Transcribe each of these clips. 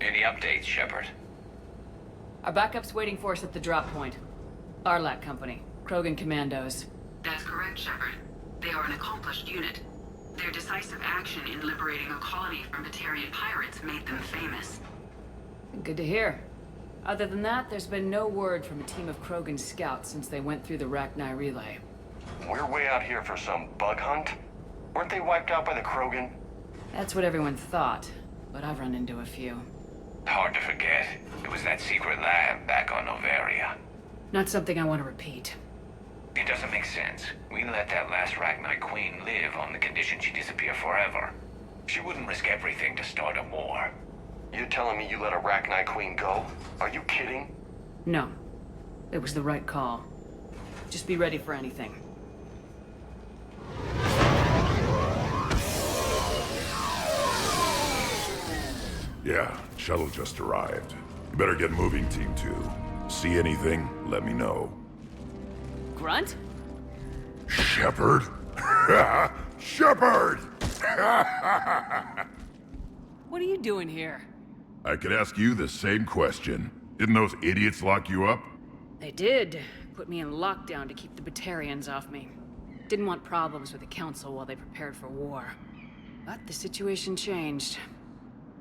Any updates, Shepard? Our backup's waiting for us at the drop point. Arlac Company, Krogan Commandos. That's correct, Shepard. They are an accomplished unit. Their decisive action in liberating a colony from Batarian pirates made them famous. Good to hear. Other than that, there's been no word from a team of Krogan scouts since they went through the Rachni relay. We're way out here for some bug hunt? Weren't they wiped out by the Krogan? That's what everyone thought, but I've run into a few. Hard to forget. It was that secret lab back on Noveria. Not something I want to repeat. It doesn't make sense. We let that last Rachni Queen live on the condition she disappear forever. She wouldn't risk everything to start a war. You're telling me you let a Rachni Queen go? Are you kidding? No. It was the right call. Just be ready for anything. Yeah, shuttle just arrived. You better get moving, Team 2. See anything, let me know. Grunt? Shepard? Shepard! What are you doing here? I could ask you the same question. Didn't those idiots lock you up? They did. Put me in lockdown to keep the Batarians off me. Didn't want problems with the Council while they prepared for war. But the situation changed.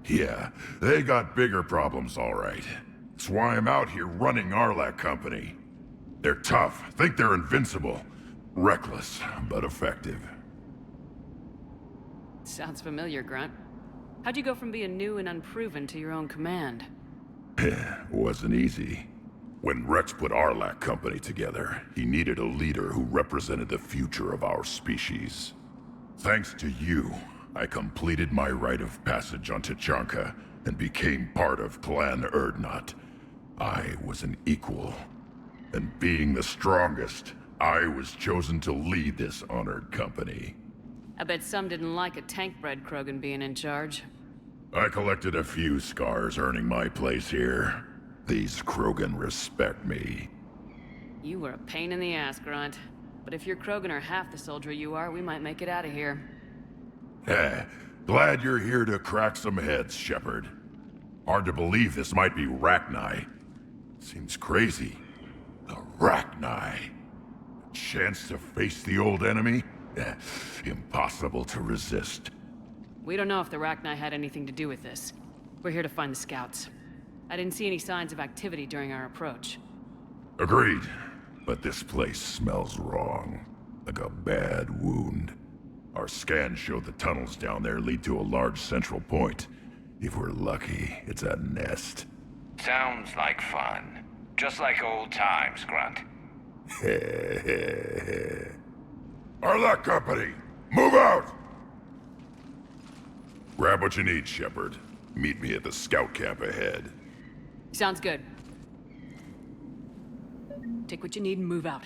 Yeah, they got bigger problems, all right. That's why I'm out here running Arlac Company. They're tough, think they're invincible. Reckless, but effective. Sounds familiar, Grunt. How'd you go from being new and unproven to your own command? Wasn't easy. When Rex put Arlac Company together, he needed a leader who represented the future of our species. Thanks to you, I completed my rite of passage on Tuchanka and became part of Clan Urdnot. I was an equal. And being the strongest, I was chosen to lead this honored company. I bet some didn't like a tank-bred Krogan being in charge. I collected a few scars earning my place here. These Krogan respect me. You were a pain in the ass, Grunt. But if your Krogan are half the soldier you are, we might make it out of here. Glad you're here to crack some heads, Shepard. Hard to believe this might be Rachni. Seems crazy. The Rachni. A chance to face the old enemy? Impossible to resist. We don't know if the Rachni had anything to do with this. We're here to find the scouts. I didn't see any signs of activity during our approach. Agreed. But this place smells wrong. Like a bad wound. Our scans show the tunnels down there lead to a large central point. If we're lucky, it's a nest. Sounds like fun. Just like old times, Grunt. Arlac Company, move out! Grab what you need, Shepard. Meet me at the scout camp ahead. Sounds good. Take what you need and move out.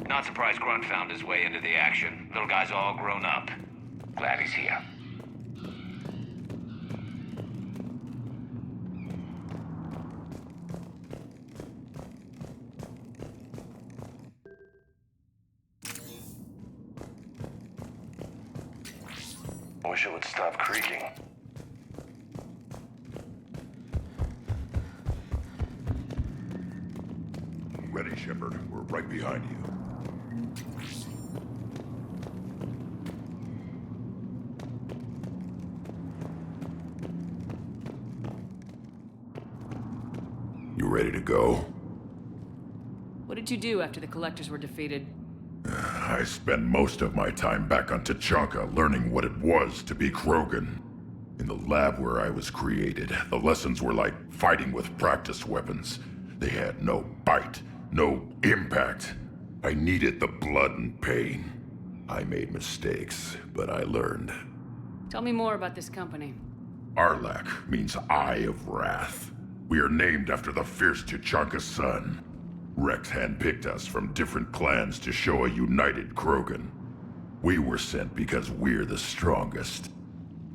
Not surprised Grunt found his way into the action. Little guy's all grown up. Glad he's here. Wish it would stop creaking. Ready, Shepard. We're right behind you. You ready to go? What did you do after the Collectors were defeated? I spent most of my time back on Tachanka learning what it was to be Krogan. In the lab where I was created, the lessons were like fighting with practice weapons. They had no bite, no impact. I needed the blood and pain. I made mistakes, but I learned. Tell me more about this company. Arlak means Eye of Wrath. We are named after the fierce Tachanka sun. Rex handpicked us from different clans to show a united Krogan. We were sent because we're the strongest.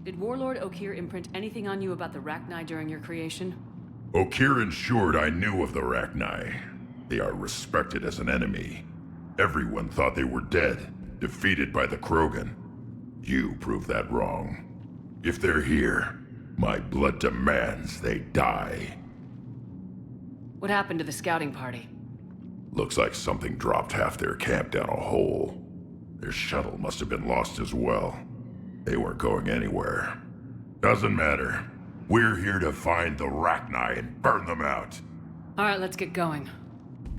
Did Warlord Okeer imprint anything on you about the Rachni during your creation? Okeer ensured I knew of the Rachni. They are respected as an enemy. Everyone thought they were dead, defeated by the Krogan. You proved that wrong. If they're here, my blood demands they die. What happened to the scouting party? Looks like something dropped half their camp down a hole. Their shuttle must have been lost as well. They weren't going anywhere. Doesn't matter. We're here to find the Rachni and burn them out. All right, let's get going.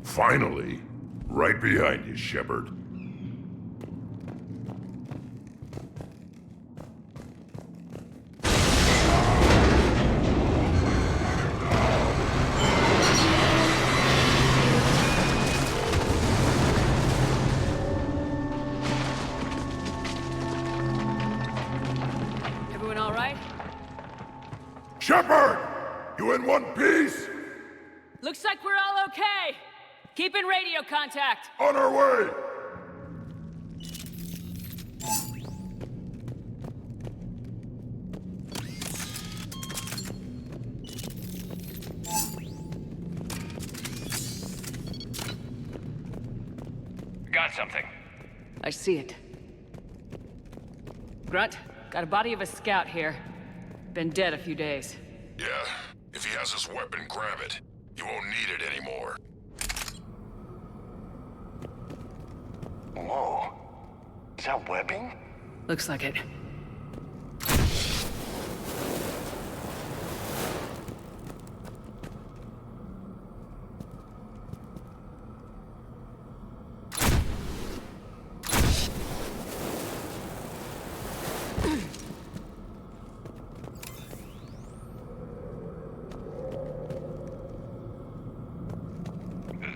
Finally. Right behind you, Shepard. Everyone all right? Shepard! You in one piece? Looks like we're all okay. Keep in radio contact. On our way! Got something. I see it. Grunt, got a body of a scout here. Been dead a few days. Yeah. If he has his weapon, grab it. You won't need it anymore. Whoa. Is that webbing? Looks like it.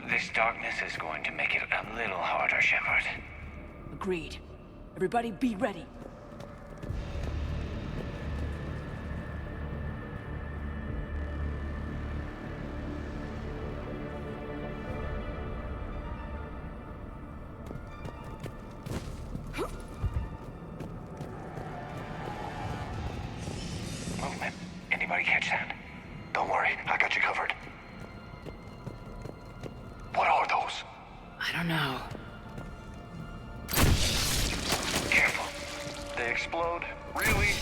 This darkness is going to make it a little harder, Shepard. Agreed. Everybody be ready. Movement. Anybody catch that? Don't worry, I got you covered. What are those? I don't know. Careful. They explode? Really?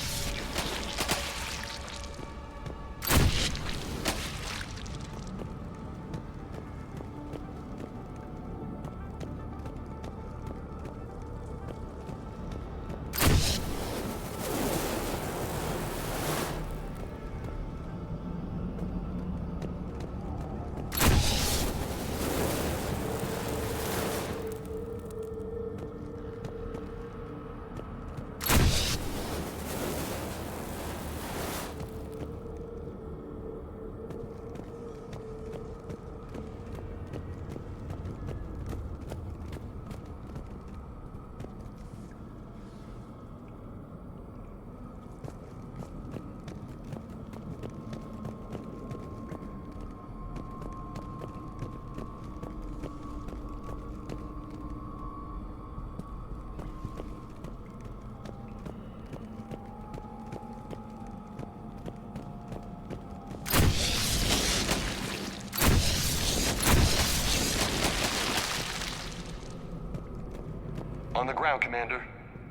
On the ground, Commander.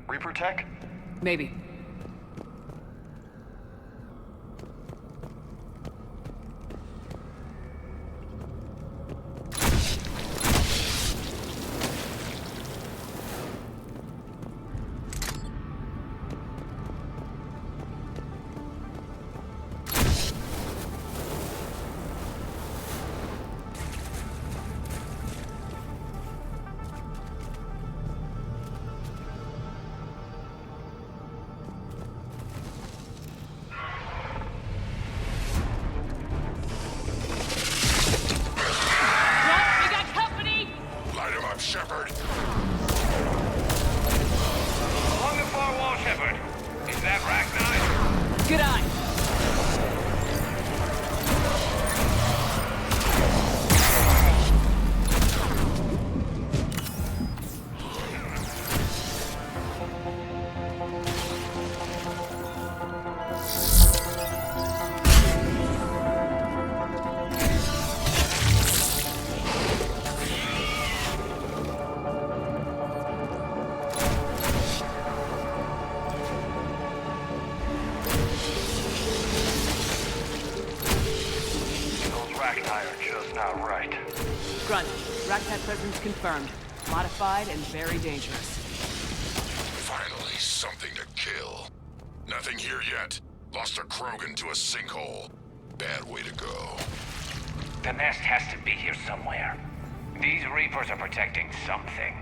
Reaper tech? Maybe. Ragnar are just not right. Grunt, Ragtag presence confirmed. Modified and very dangerous. Finally, something to kill. Nothing here yet. Lost a Krogan to a sinkhole. Bad way to go. The nest has to be here somewhere. These Reapers are protecting something.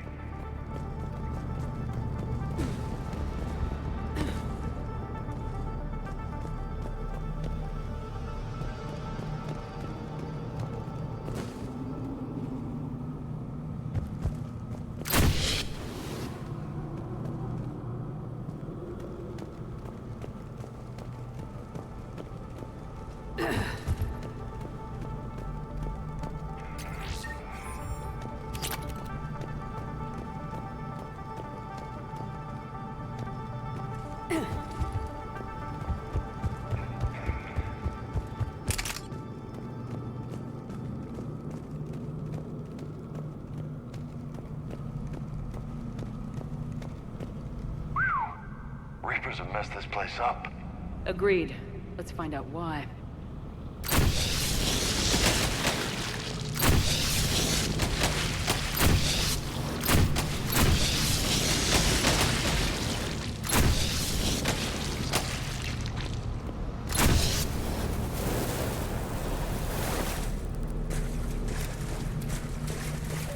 Reapers have messed this place up. Agreed. Let's find out why.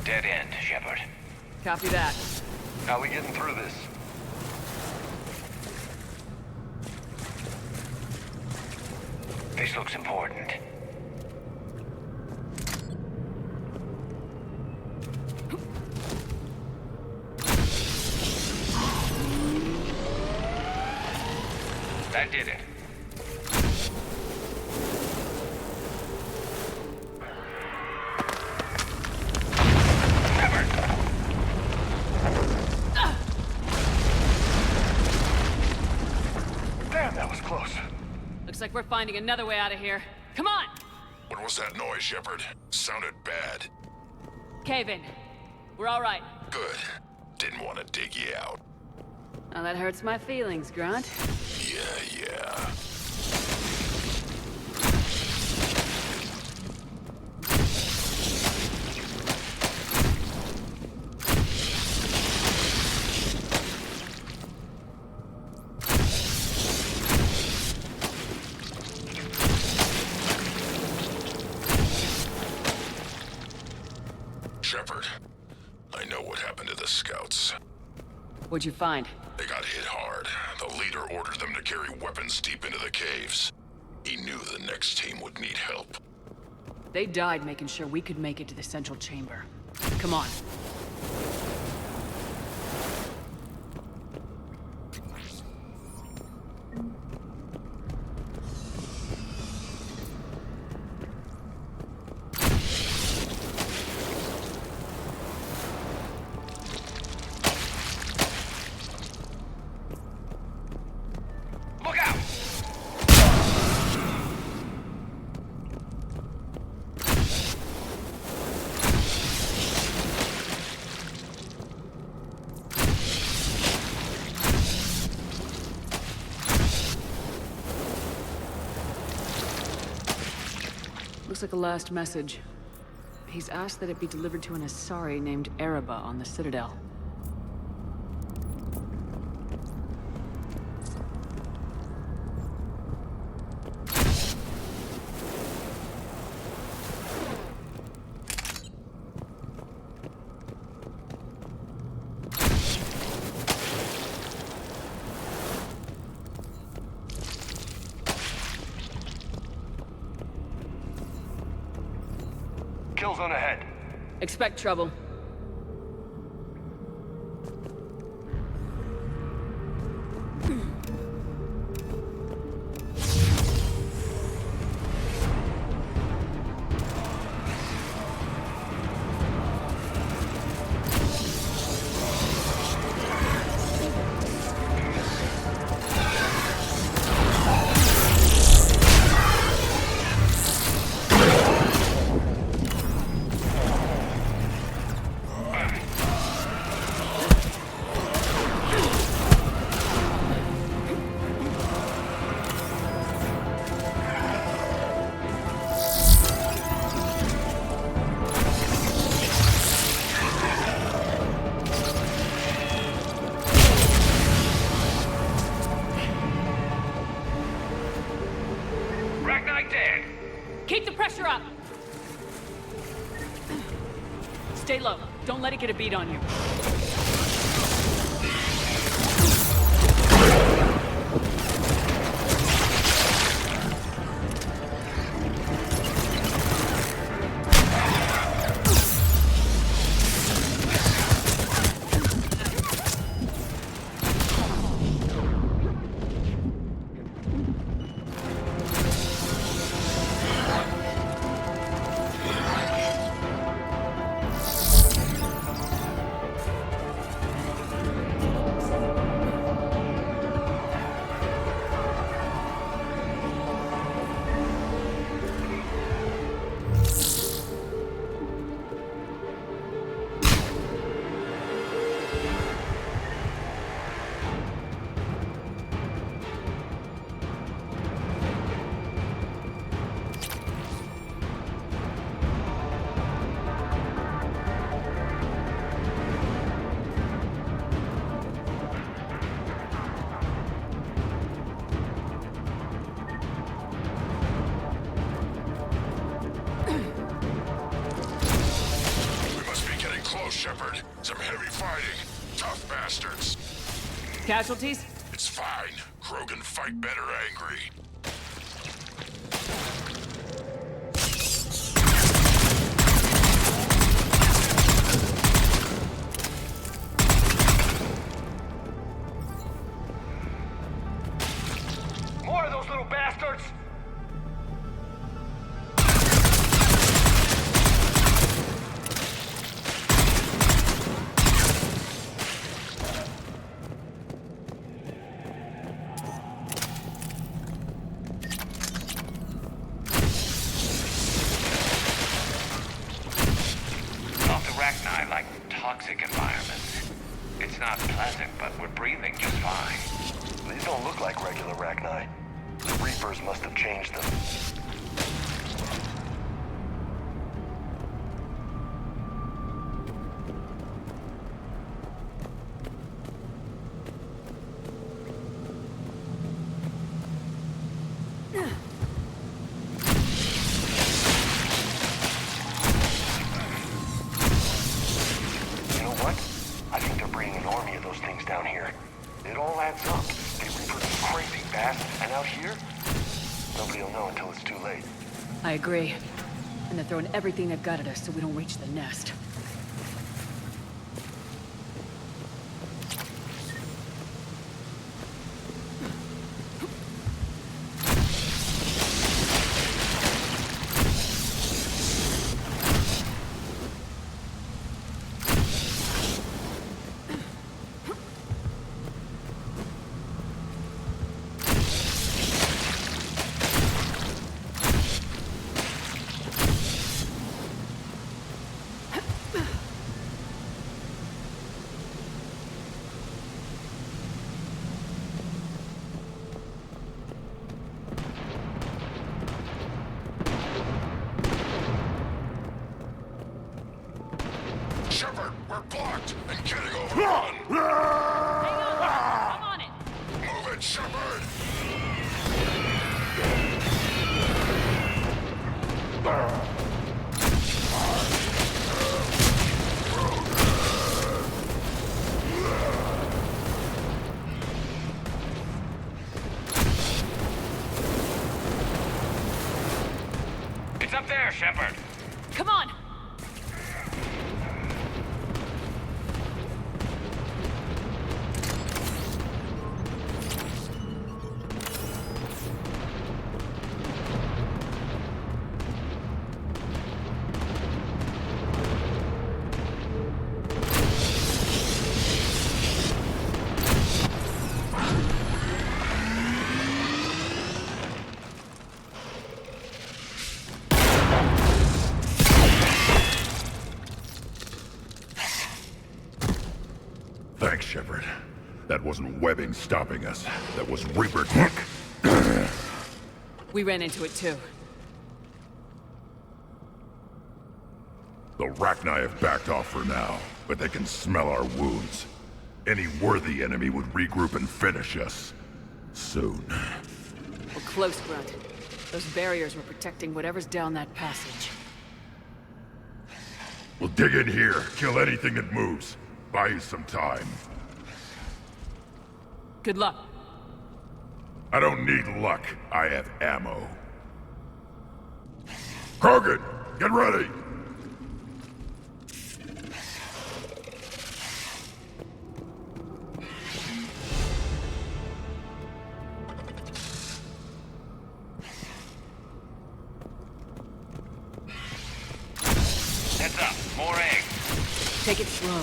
Dead end, Shepard. Copy that. How we getting through this? This looks important. That did it. Shepard! Damn, that was close. Looks like we're finding another way out of here. Come on! What was that noise, Shepard? Sounded bad. Cave in. We're all right. Good. Didn't want to dig you out. Now that hurts my feelings, Grunt. Yeah. Shepard, I know what happened to the scouts. What'd you find? They got hit hard. The leader ordered them to carry weapons deep into the caves. He knew the next team would need help. They died making sure we could make it to the central chamber. Come on. Look out! Looks like a last message. He's asked that it be delivered to an Asari named Ereba on the Citadel. Kill zone ahead. Expect trouble. Keep the pressure up! Stay low. Don't let it get a beat on you. Shepard. Some heavy fighting. Tough bastards. Casualties? It's fine. Krogan fight better angry. More of those little bastards! Rachni like toxic environments. It's not pleasant, but we're breathing just fine. These don't look like regular Rachni. The Reapers must have changed them. I agree. And they're throwing everything they've got at us so we don't reach the nest. Shepard, we're blocked and getting overrun. Hang on! I'm on it! Move it, Shepard! It's up there, Shepard. Come on! Thanks, Shepard. That wasn't webbing stopping us. That was Reaper tech. We ran into it too. The Rachni have backed off for now, but they can smell our wounds. Any worthy enemy would regroup and finish us. Soon. We're close, Grunt. Those barriers were protecting whatever's down that passage. We'll dig in here, kill anything that moves. Buy you some time. Good luck. I don't need luck. I have ammo. Krogan, get ready! Heads up, more eggs. Take it slow.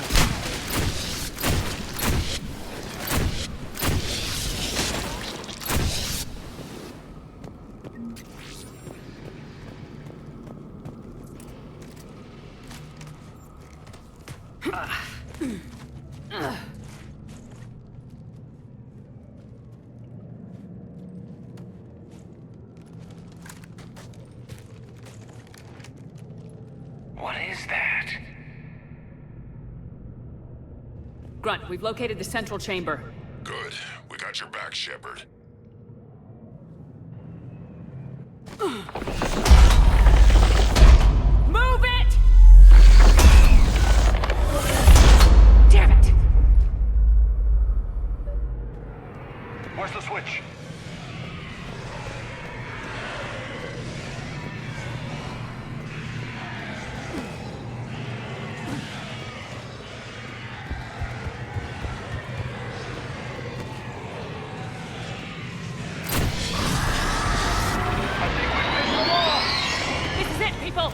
What is that? Grunt, we've located the central chamber. Good. We got your back, Shepard. Move it! Damn it! Where's the switch? This is it, people!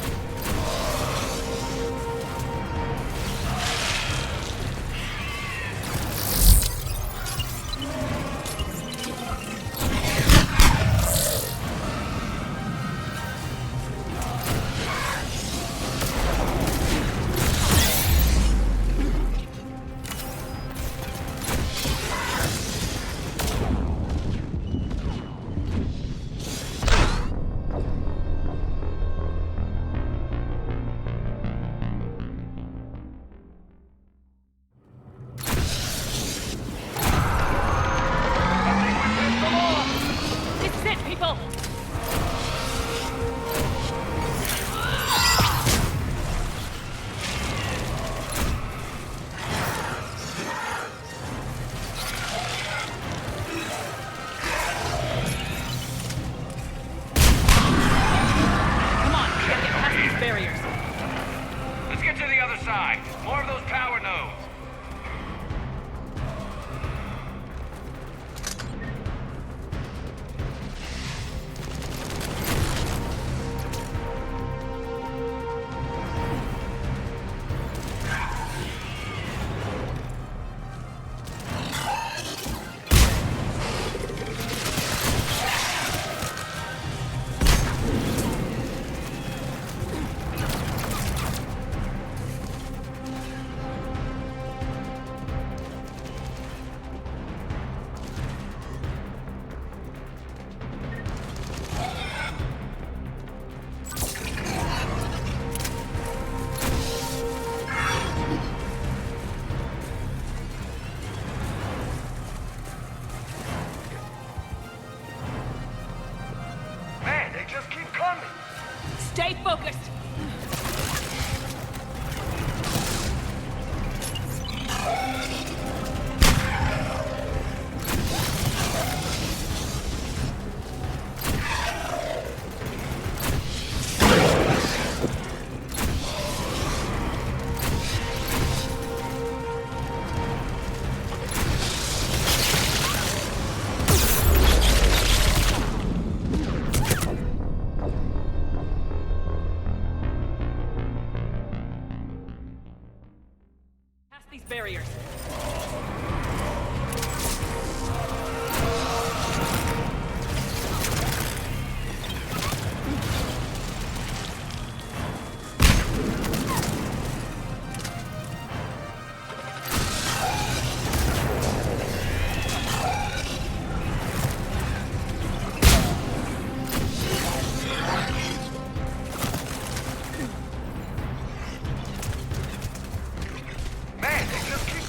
This is it, people! Come on, we gotta get past these barriers. Let's get to the other side. More of those power nodes. Man, they just keep coming. Stay focused! Past these barriers. Man, they just keep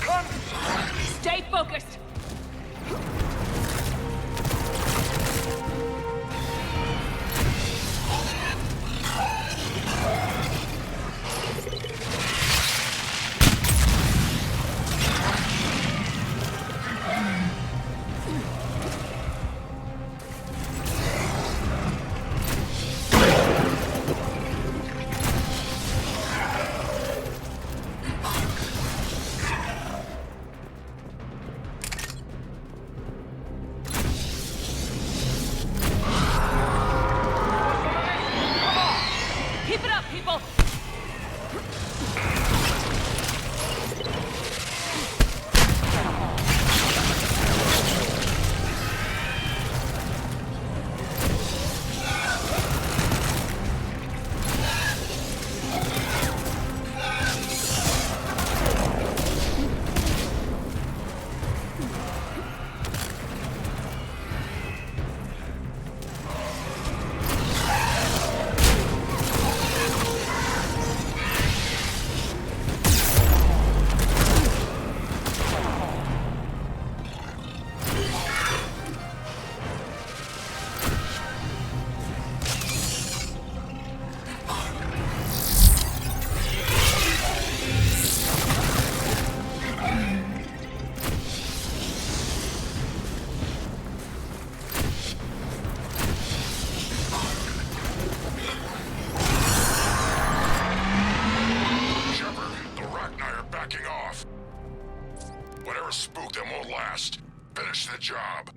fast. Finish the job.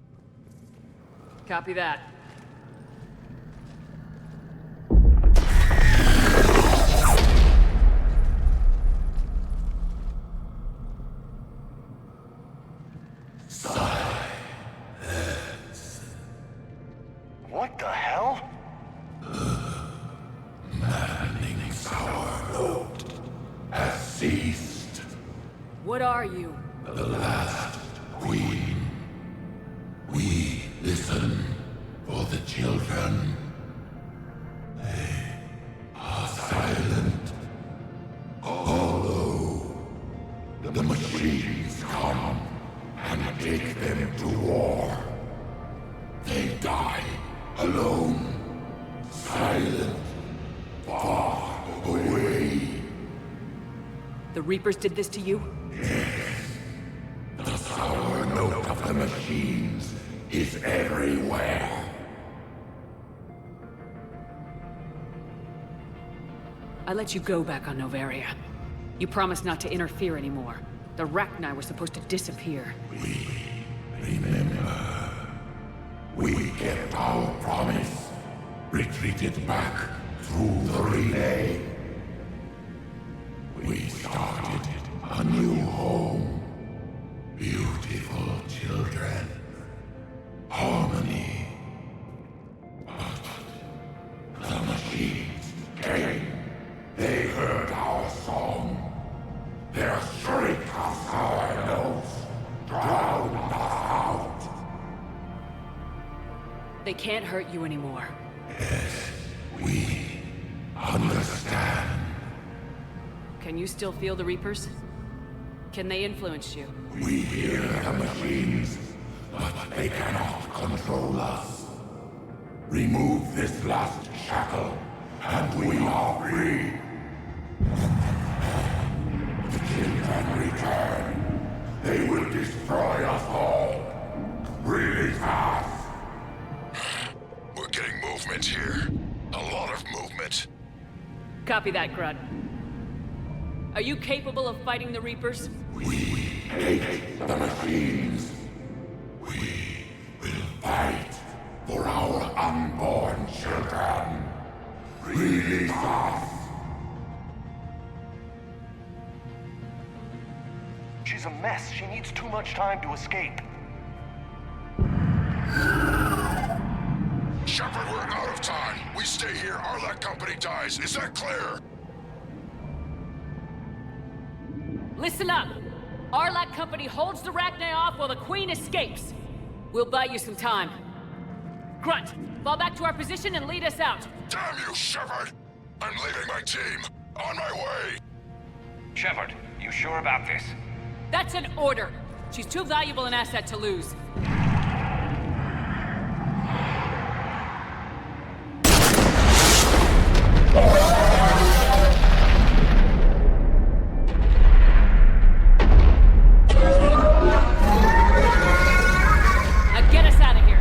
Copy that. What the hell? Has ceased. What are you? The last queen. We listen for the children. They are silent. Although the machines come and take them to war, they die alone, silent, far away. The Reapers did this to you? The sour note of the machines is everywhere. I let you go back on Noveria. You promised not to interfere anymore. The Rachni were supposed to disappear. Remember, we kept our promise. Retreated back through the relay. We started a new home. Beautiful children. Harmony. But the machines came. They heard our song. Their shriek of sour notes drowned us out. They can't hurt you anymore. We understand. Can you still feel the Reapers? Can they influence you? We hear the machines, but they cannot control us. Remove this last shackle, and we are free. The children return. They will destroy us all. Really fast. We're getting movement here. A lot of movement. Copy that, Grunt. Are you capable of fighting the Reapers? We hate the machines. We will fight for our unborn children. Release us. She's a mess. She needs too much time to escape. Shepard, we're out of time. We stay here, Arlec Company dies. Is that clear? Listen up! Arlec Company holds the Rachni off while the Queen escapes. We'll buy you some time. Grunt, fall back to our position and lead us out. Damn you, Shepard! I'm leaving my team. On my way. Shepard, you sure about this? That's an order. She's too valuable an asset to lose. Now get us out of here.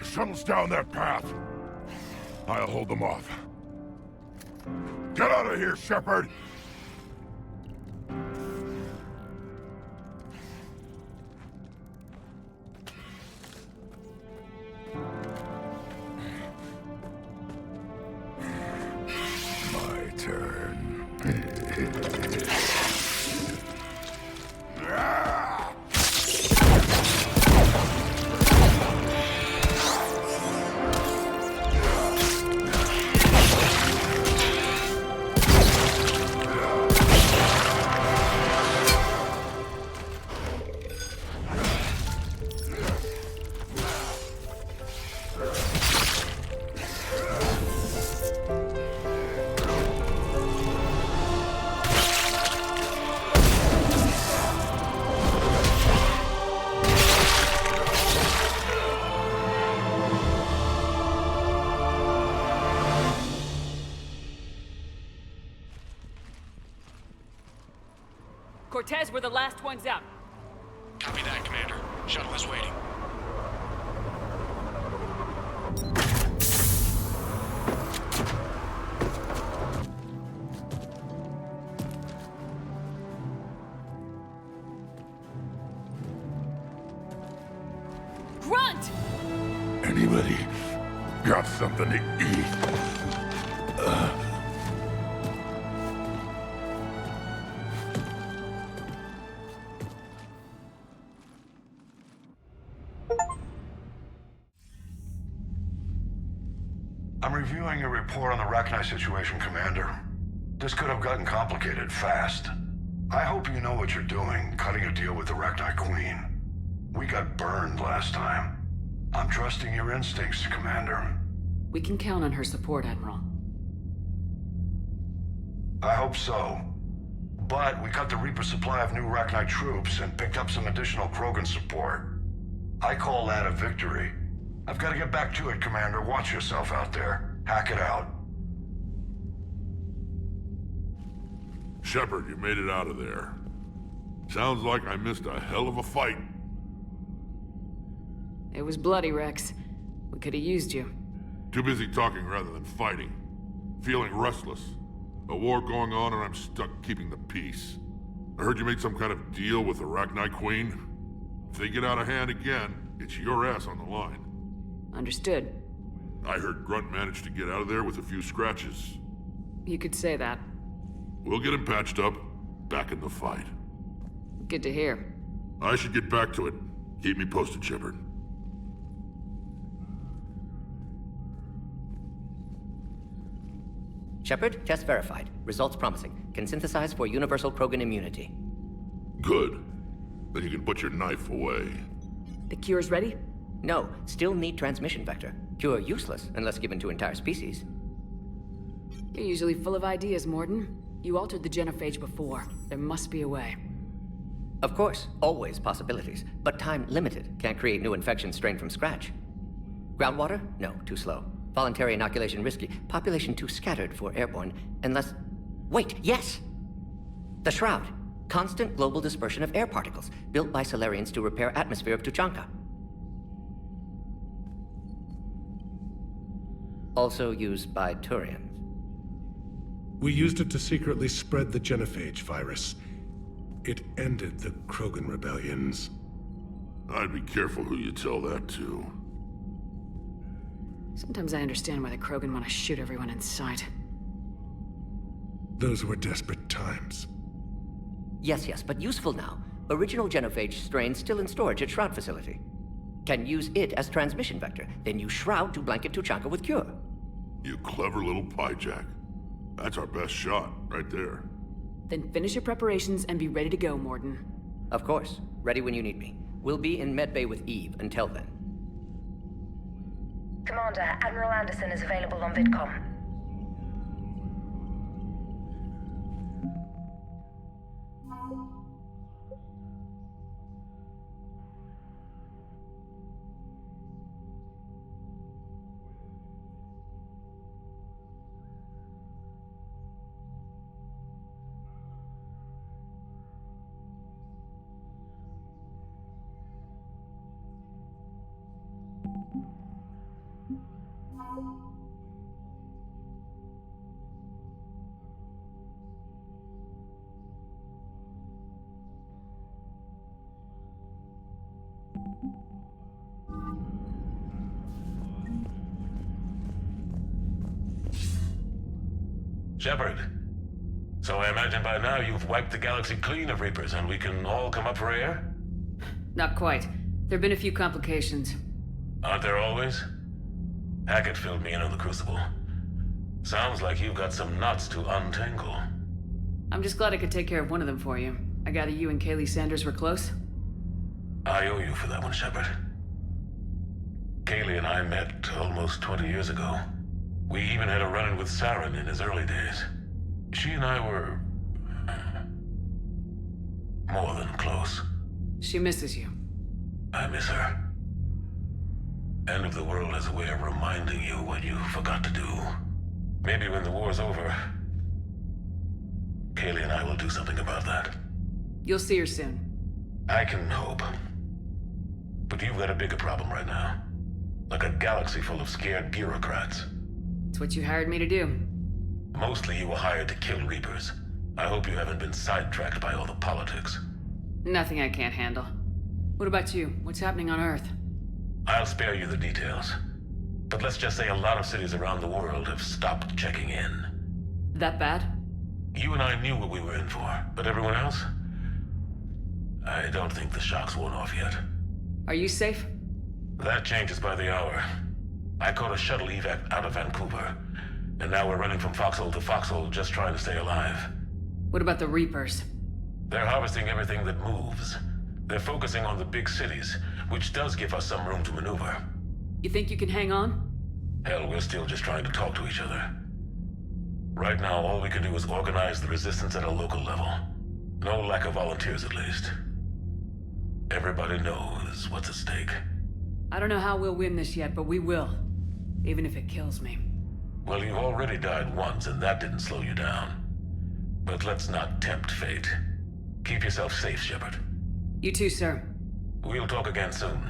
Shuttle's down that path. I'll hold them off. Get out of here, Shepard! My turn. Cortez, we're the last ones out. Copy that, Commander. Shuttle is waiting. Grunt! Anybody got something to eat? I'm reviewing your report on the Rachni situation, Commander. This could have gotten complicated fast. I hope you know what you're doing, cutting a deal with the Rachni Queen. We got burned last time. I'm trusting your instincts, Commander. We can count on her support, Admiral. I hope so. But we cut the Reaper supply of new Rachni troops and picked up some additional Krogan support. I call that a victory. I've got to get back to it, Commander. Watch yourself out there. Hack it out. Shepard, you made it out of there. Sounds like I missed a hell of a fight. It was bloody, Rex. We could have used you. Too busy talking rather than fighting. Feeling restless. A war going on and I'm stuck keeping the peace. I heard you made some kind of deal with the Rachni Queen. If they get out of hand again, it's your ass on the line. Understood. I heard Grunt managed to get out of there with a few scratches. You could say that. We'll get him patched up, back in the fight. Good to hear. I should get back to it. Keep me posted, Shepard. Shepard, test verified. Results promising. Can synthesize for universal Krogan immunity. Good. Then you can put your knife away. The cure's ready? No, still need transmission vector. Cure useless unless given to entire species. You're usually full of ideas, Mordin. You altered the genophage before. There must be a way. Of course, always possibilities, but time limited. Can't create new infection strain from scratch. Groundwater? No, too slow. Voluntary inoculation risky. Population too scattered for airborne, unless... Wait, yes! The Shroud. Constant global dispersion of air particles, built by Solarians to repair atmosphere of Tuchanka. Also used by Turians. We used it to secretly spread the genophage virus. It ended the Krogan rebellions. I'd be careful who you tell that to. Sometimes I understand why the Krogan want to shoot everyone in sight. Those were desperate times. Yes, but useful now. Original genophage strain still in storage at Shroud facility. Can use it as transmission vector, then use Shroud to blanket Tuchanka with cure. You clever little pyjack. That's our best shot, right there. Then finish your preparations and be ready to go, Mordin. Of course. Ready when you need me. We'll be in medbay with Eve until then. Commander, Admiral Anderson is available on VidCom. Shepard, so I imagine by now you've wiped the galaxy clean of Reapers and we can all come up for air? Not quite. There've been a few complications. Aren't there always? Hackett filled me in on the Crucible. Sounds like you've got some knots to untangle. I'm just glad I could take care of one of them for you. I gather you and Kaylee Sanders were close? I owe you for that one, Shepard. Kaylee and I met almost 20 years ago. We even had a run-in with Saren in his early days. She and I were... more than close. She misses you. I miss her. End of the world has a way of reminding you what you forgot to do. Maybe when the war's over, Kaylee and I will do something about that. You'll see her soon. I can hope. But you've got a bigger problem right now. Like a galaxy full of scared bureaucrats. It's what you hired me to do. Mostly you were hired to kill Reapers. I hope you haven't been sidetracked by all the politics. Nothing I can't handle. What about you? What's happening on Earth? I'll spare you the details. But let's just say a lot of cities around the world have stopped checking in. That bad? You and I knew what we were in for, but everyone else? I don't think the shock's worn off yet. Are you safe? That changes by the hour. I caught a shuttle evac out of Vancouver, and now we're running from foxhole to foxhole just trying to stay alive. What about the Reapers? They're harvesting everything that moves. They're focusing on the big cities, which does give us some room to maneuver. You think you can hang on? Hell, we're still just trying to talk to each other. Right now, all we can do is organize the resistance at a local level. No lack of volunteers, at least. Everybody knows what's at stake. I don't know how we'll win this yet, but we will. Even if it kills me. Well, you've already died once, and that didn't slow you down. But let's not tempt fate. Keep yourself safe, Shepard. You too, sir. We'll talk again soon.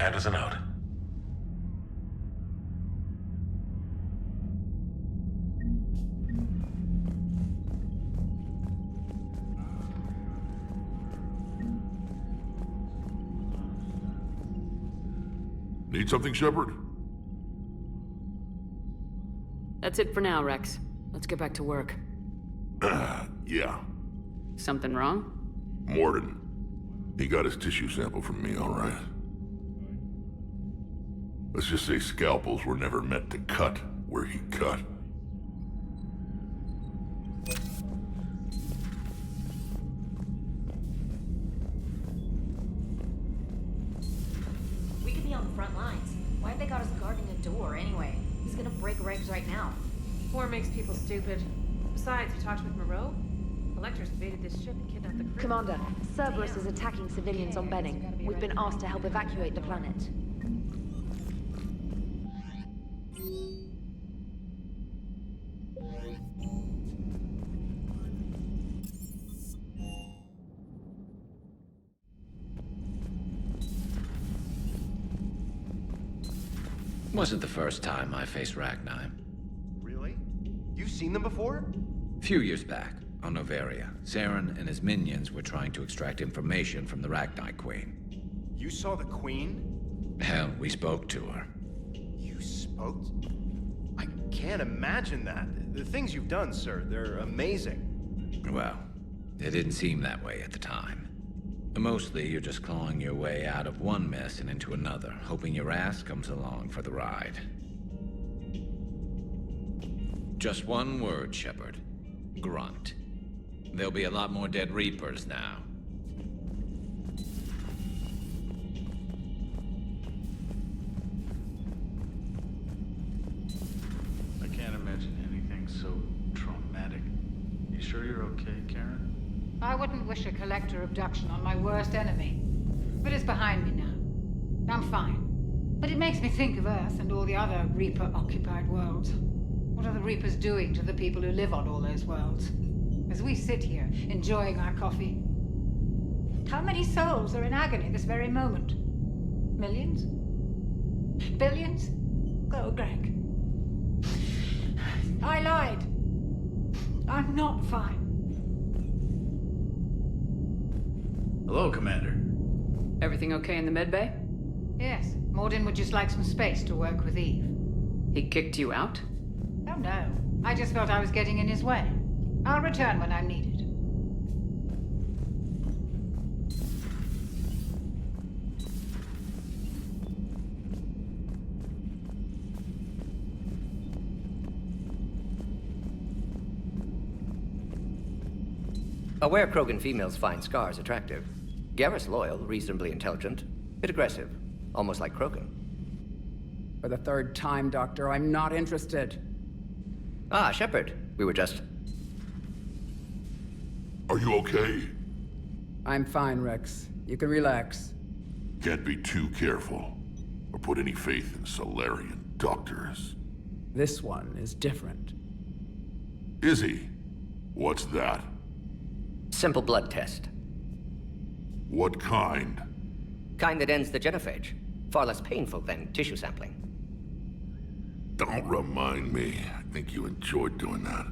Anderson out. Need something, Shepard? That's it for now, Rex. Let's get back to work. Yeah. Something wrong? Mordin. He got his tissue sample from me, all right. Let's just say scalpels were never meant to cut where he cut. We could be on the front lines. Why have they got us guarding a door anyway? He's gonna break regs right now. War makes people stupid. Besides, you talked with Moreau? Electors invaded this ship and kidnapped the crew. Commander, Cerberus is attacking civilians on Benning. We've been asked to help evacuate the planet. Wasn't the first time I faced Rachni. Really? You've seen them before? Few years back, on Noveria, Saren and his minions were trying to extract information from the Rachni Queen. You saw the Queen? Hell, we spoke to her. You spoke? I can't imagine that. The things you've done, sir, they're amazing. Well, it didn't seem that way at the time. Mostly, you're just clawing your way out of one mess and into another, hoping your ass comes along for the ride. Just one word, Shepard. Grunt. There'll be a lot more dead Reapers now. I can't imagine anything so traumatic. You sure you're okay, Karen? I wouldn't wish a collector abduction on my worst enemy. But it's behind me now. I'm fine. But it makes me think of Earth and all the other Reaper-occupied worlds. What are the Reapers doing to the people who live on all those worlds? As we sit here, enjoying our coffee. How many souls are in agony this very moment? Millions? Billions? Go, Greg. I lied. I'm not fine. Hello, Commander. Everything okay in the medbay? Yes. Mordin would just like some space to work with Eve. He kicked you out? Oh no. I just felt I was getting in his way. I'll return when I'm needed. Aware Krogan females find scars attractive. Garrus loyal, reasonably intelligent, bit aggressive, almost like Krogan. For the third time, Doctor, I'm not interested. Ah, Shepard. We were just... Are you okay? I'm fine, Rex. You can relax. Can't be too careful, or put any faith in Solarian doctors. This one is different. Is he? What's that? Simple blood test. What kind? Kind that ends the genophage. Far less painful than tissue sampling. Don't remind me. I think you enjoyed doing that.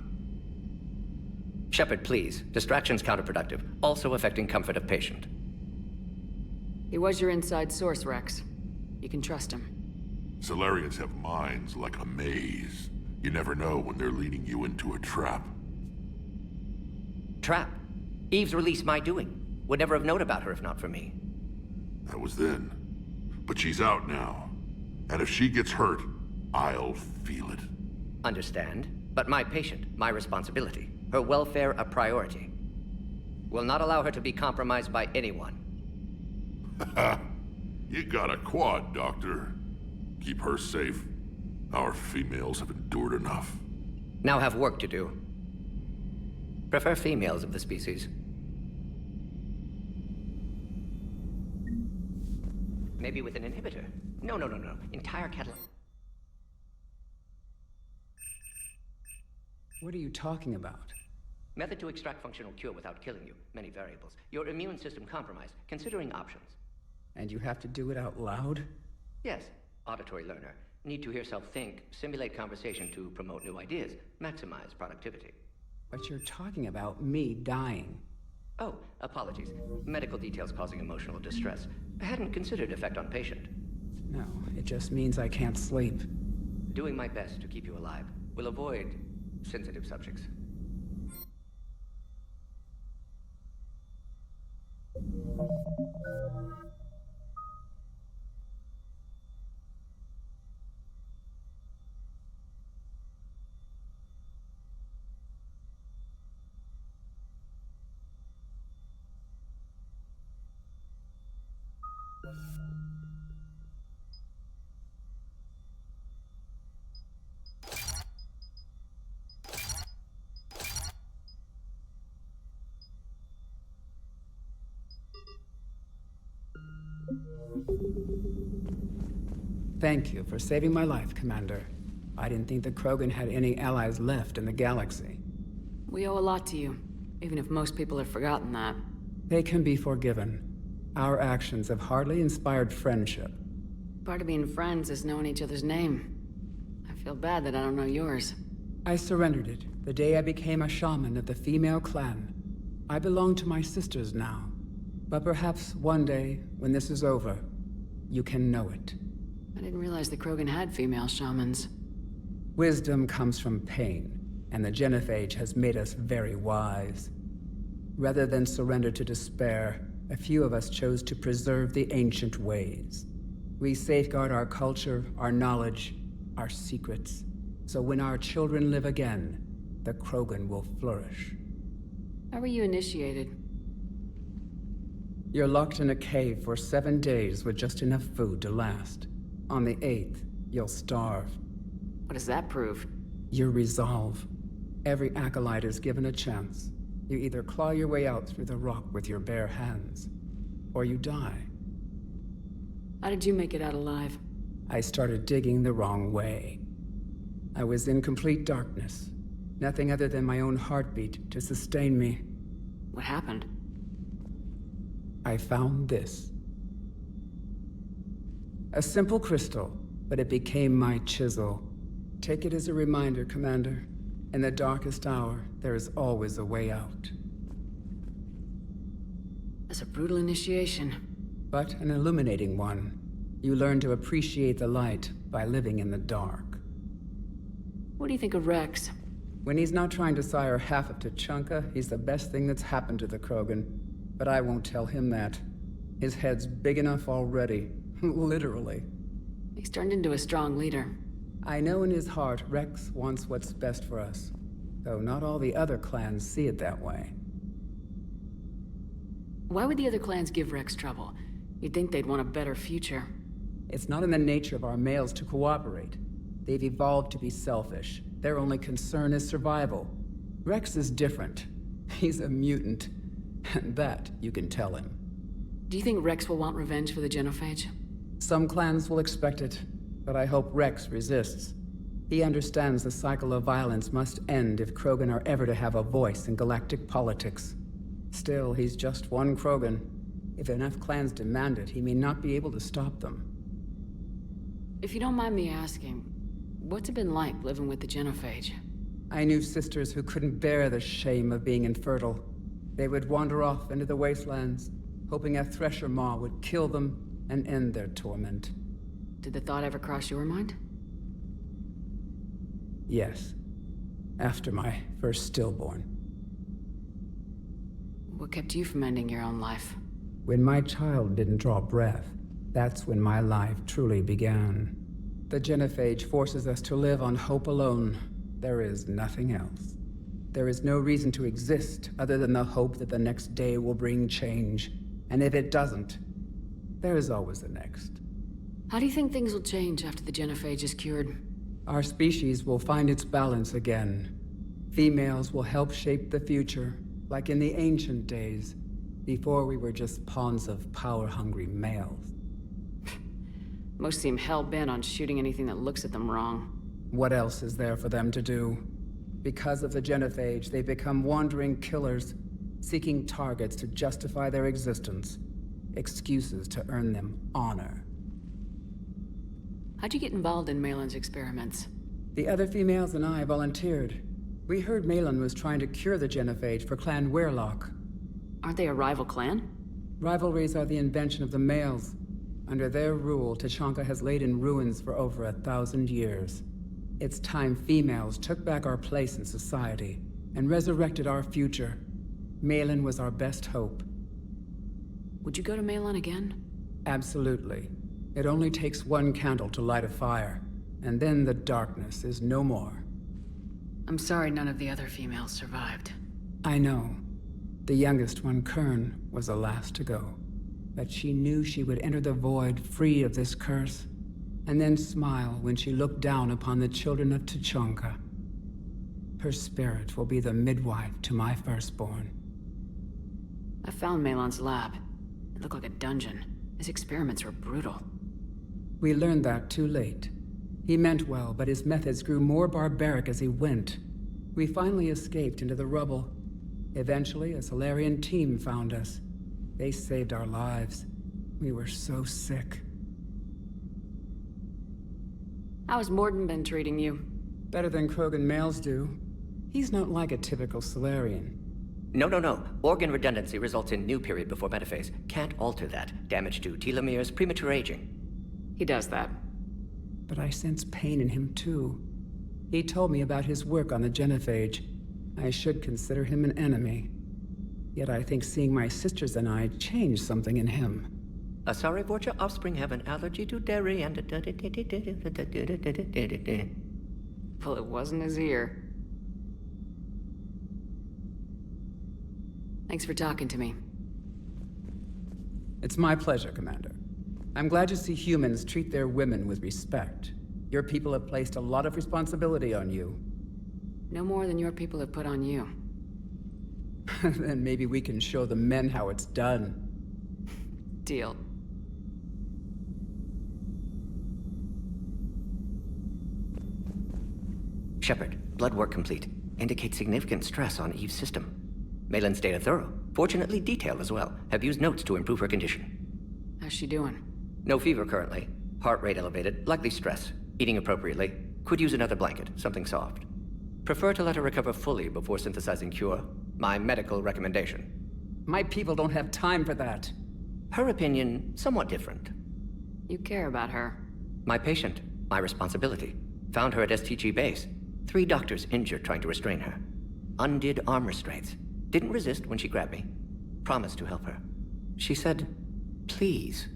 Shepard, please. Distraction's counterproductive, also affecting comfort of patient. He was your inside source, Rex. You can trust him. Salarians have minds like a maze. You never know when they're leading you into a trap. Trap? Eve's release my doing. Would never have known about her if not for me. That was then. But she's out now. And if she gets hurt, I'll feel it. Understand. But my patient, my responsibility. Her welfare a priority. Will not allow her to be compromised by anyone. You got a quad, Doctor. Keep her safe. Our females have endured enough. Now have work to do. Prefer females of the species. Maybe with an inhibitor. No. Entire catalog. What are you talking about? Method to extract functional cure without killing you. Many variables. Your immune system compromised. Considering options. And you have to do it out loud? Yes. Auditory learner. Need to hear self think, simulate conversation to promote new ideas, maximize productivity. But you're talking about me dying. Oh, apologies. Medical details causing emotional distress. I hadn't considered effect on patient. No, it just means I can't sleep. Doing my best to keep you alive. Will avoid sensitive subjects. Thank you for saving my life, Commander. I didn't think the Krogan had any allies left in the galaxy. We owe a lot to you, even if most people have forgotten that. They can be forgiven. Our actions have hardly inspired friendship. Part of being friends is knowing each other's name. I feel bad that I don't know yours. I surrendered it the day I became a shaman of the female clan. I belong to my sisters now. But perhaps one day, when this is over, you can know it. I didn't realize the Krogan had female shamans. Wisdom comes from pain, and the genophage has made us very wise. Rather than surrender to despair, a few of us chose to preserve the ancient ways. We safeguard our culture, our knowledge, our secrets, so when our children live again, the Krogan will flourish. How were you initiated? You're locked in a cave for 7 days with just enough food to last. On the 8th, you'll starve. What does that prove? Your resolve. Every acolyte is given a chance. You either claw your way out through the rock with your bare hands, or you die. How did you make it out alive? I started digging the wrong way. I was in complete darkness. Nothing other than my own heartbeat to sustain me. What happened? I found this. A simple crystal, but it became my chisel. Take it as a reminder, Commander. In the darkest hour, there is always a way out. That's a brutal initiation. But an illuminating one. You learn to appreciate the light by living in the dark. What do you think of Rex? When he's not trying to sire half of Tuchanka, he's the best thing that's happened to the Krogan. But I won't tell him that. His head's big enough already. Literally. He's turned into a strong leader. I know in his heart Rex wants what's best for us. Though not all the other clans see it that way. Why would the other clans give Rex trouble? You'd think they'd want a better future. It's not in the nature of our males to cooperate. They've evolved to be selfish. Their only concern is survival. Rex is different. He's a mutant. And that you can tell him. Do you think Rex will want revenge for the genophage? Some clans will expect it, but I hope Rex resists. He understands the cycle of violence must end if Krogan are ever to have a voice in galactic politics. Still, he's just one Krogan. If enough clans demand it, he may not be able to stop them. If you don't mind me asking, what's it been like living with the Genophage? I knew sisters who couldn't bear the shame of being infertile. They would wander off into the wastelands, hoping a Thresher Maw would kill them and end their torment. Did the thought ever cross your mind? Yes. After my first stillborn. What kept you from ending your own life? When my child didn't draw breath, that's when my life truly began. The Genophage forces us to live on hope alone. There is nothing else. There is no reason to exist other than the hope that the next day will bring change. And if it doesn't, there is always the next. How do you think things will change after the Genophage is cured? Our species will find its balance again. Females will help shape the future, like in the ancient days, before we were just pawns of power-hungry males. Most seem hell-bent on shooting anything that looks at them wrong. What else is there for them to do? Because of the Genophage, they become wandering killers, seeking targets to justify their existence, excuses to earn them honor. How'd you get involved in Malin's experiments? The other females and I volunteered. We heard Malin was trying to cure the Genophage for Clan Weirlock. Aren't they a rival clan? Rivalries are the invention of the males. Under their rule, Tuchanka has laid in ruins for over 1,000 years. It's time females took back our place in society and resurrected our future. Malin was our best hope. Would you go to Malin again? Absolutely. It only takes one candle to light a fire, and then the darkness is no more. I'm sorry none of the other females survived. I know. The youngest one, Kern, was the last to go. But she knew she would enter the void free of this curse, and then smile when she looked down upon the children of Tuchanka. Her spirit will be the midwife to my firstborn. I found Malin's lab. It looked like a dungeon. His experiments were brutal. We learned that too late. He meant well, but his methods grew more barbaric as he went. We finally escaped into the rubble. Eventually, a Solarian team found us. They saved our lives. We were so sick. How has Mordin been treating you? Better than Krogan males do. He's not like a typical Solarian. No. Organ redundancy results in new period before metaphase. Can't alter that. Damage to telomeres, premature aging. He does that. But I sense pain in him too. He told me about his work on the Genophage. I should consider him an enemy. Yet I think seeing my sisters and I changed something in him. Asari Vorcha offspring have an allergy to dairy and... Well, it wasn't his ear. Thanks for talking to me. It's my pleasure, Commander. I'm glad to see humans treat their women with respect. Your people have placed a lot of responsibility on you. No more than your people have put on you. Then maybe we can show the men how it's done. Deal. Shepard, blood work complete. Indicates significant stress on Eve's system. Malin's data thorough. Fortunately detailed as well. Have used notes to improve her condition. How's she doing? No fever currently. Heart rate elevated, likely stress. Eating appropriately. Could use another blanket, something soft. Prefer to let her recover fully before synthesizing cure. My medical recommendation. My people don't have time for that. Her opinion, somewhat different. You care about her. My patient, my responsibility. Found her at STG base. 3 doctors injured trying to restrain her. Undid arm restraints. Didn't resist when she grabbed me. Promised to help her. She said, please.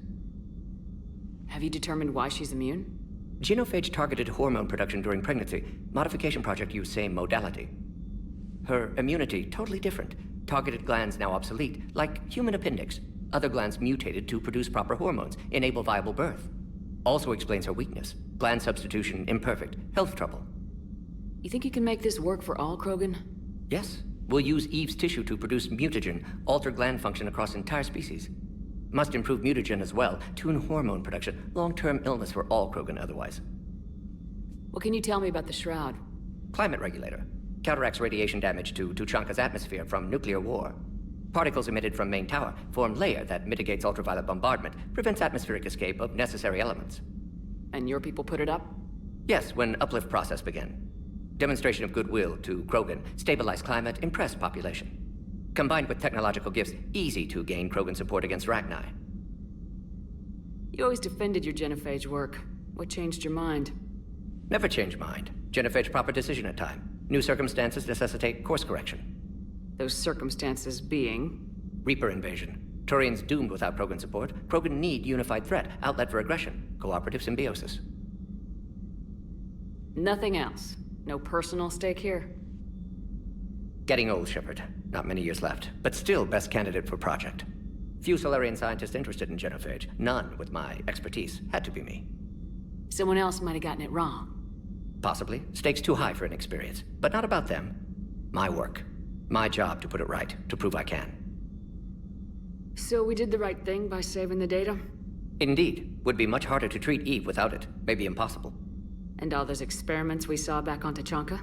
Have you determined why she's immune? Genophage targeted hormone production during pregnancy. Modification project used same modality. Her immunity, totally different. Targeted glands now obsolete, like human appendix. Other glands mutated to produce proper hormones, enable viable birth. Also explains her weakness. Gland substitution imperfect. Health trouble. You think you can make this work for all Krogan? Yes. We'll use Eve's tissue to produce mutagen, alter gland function across entire species. Must improve mutagen as well, tune hormone production. Long-term illness for all Krogan otherwise. What can you tell me about the Shroud? Climate regulator. Counteracts radiation damage to Tuchanka's atmosphere from nuclear war. Particles emitted from main tower form layer that mitigates ultraviolet bombardment, prevents atmospheric escape of necessary elements. And your people put it up? Yes, when uplift process began. Demonstration of goodwill to Krogan, stabilize climate, impress population. Combined with technological gifts, easy to gain Krogan support against Rachni. You always defended your genophage work. What changed your mind? Never change mind. Genophage proper decision at time. New circumstances necessitate course correction. Those circumstances being? Reaper invasion. Turians doomed without Krogan support. Krogan need unified threat, outlet for aggression, cooperative symbiosis. Nothing else. No personal stake here? Getting old, Shepard. Not many years left, but still best candidate for project. Few Solarian scientists interested in genophage. None with my expertise. Had to be me. Someone else might have gotten it wrong. Possibly. Stakes too high for inexperience. But not about them. My work. My job to put it right, to prove I can. So we did the right thing by saving the data? Indeed. Would be much harder to treat Eve without it. Maybe impossible. And all those experiments we saw back on Tachanka?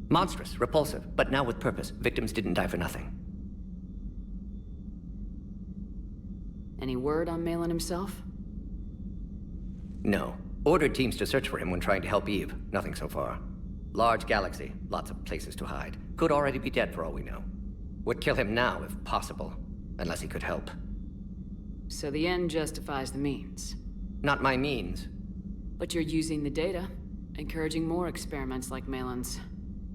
Monstrous, repulsive, but now with purpose. Victims didn't die for nothing. Any word on Malin himself? No. Ordered teams to search for him when trying to help Eve. Nothing so far. Large galaxy, lots of places to hide. Could already be dead for all we know. Would kill him now if possible, unless he could help. So the end justifies the means? Not my means. But you're using the data, encouraging more experiments like Malin's.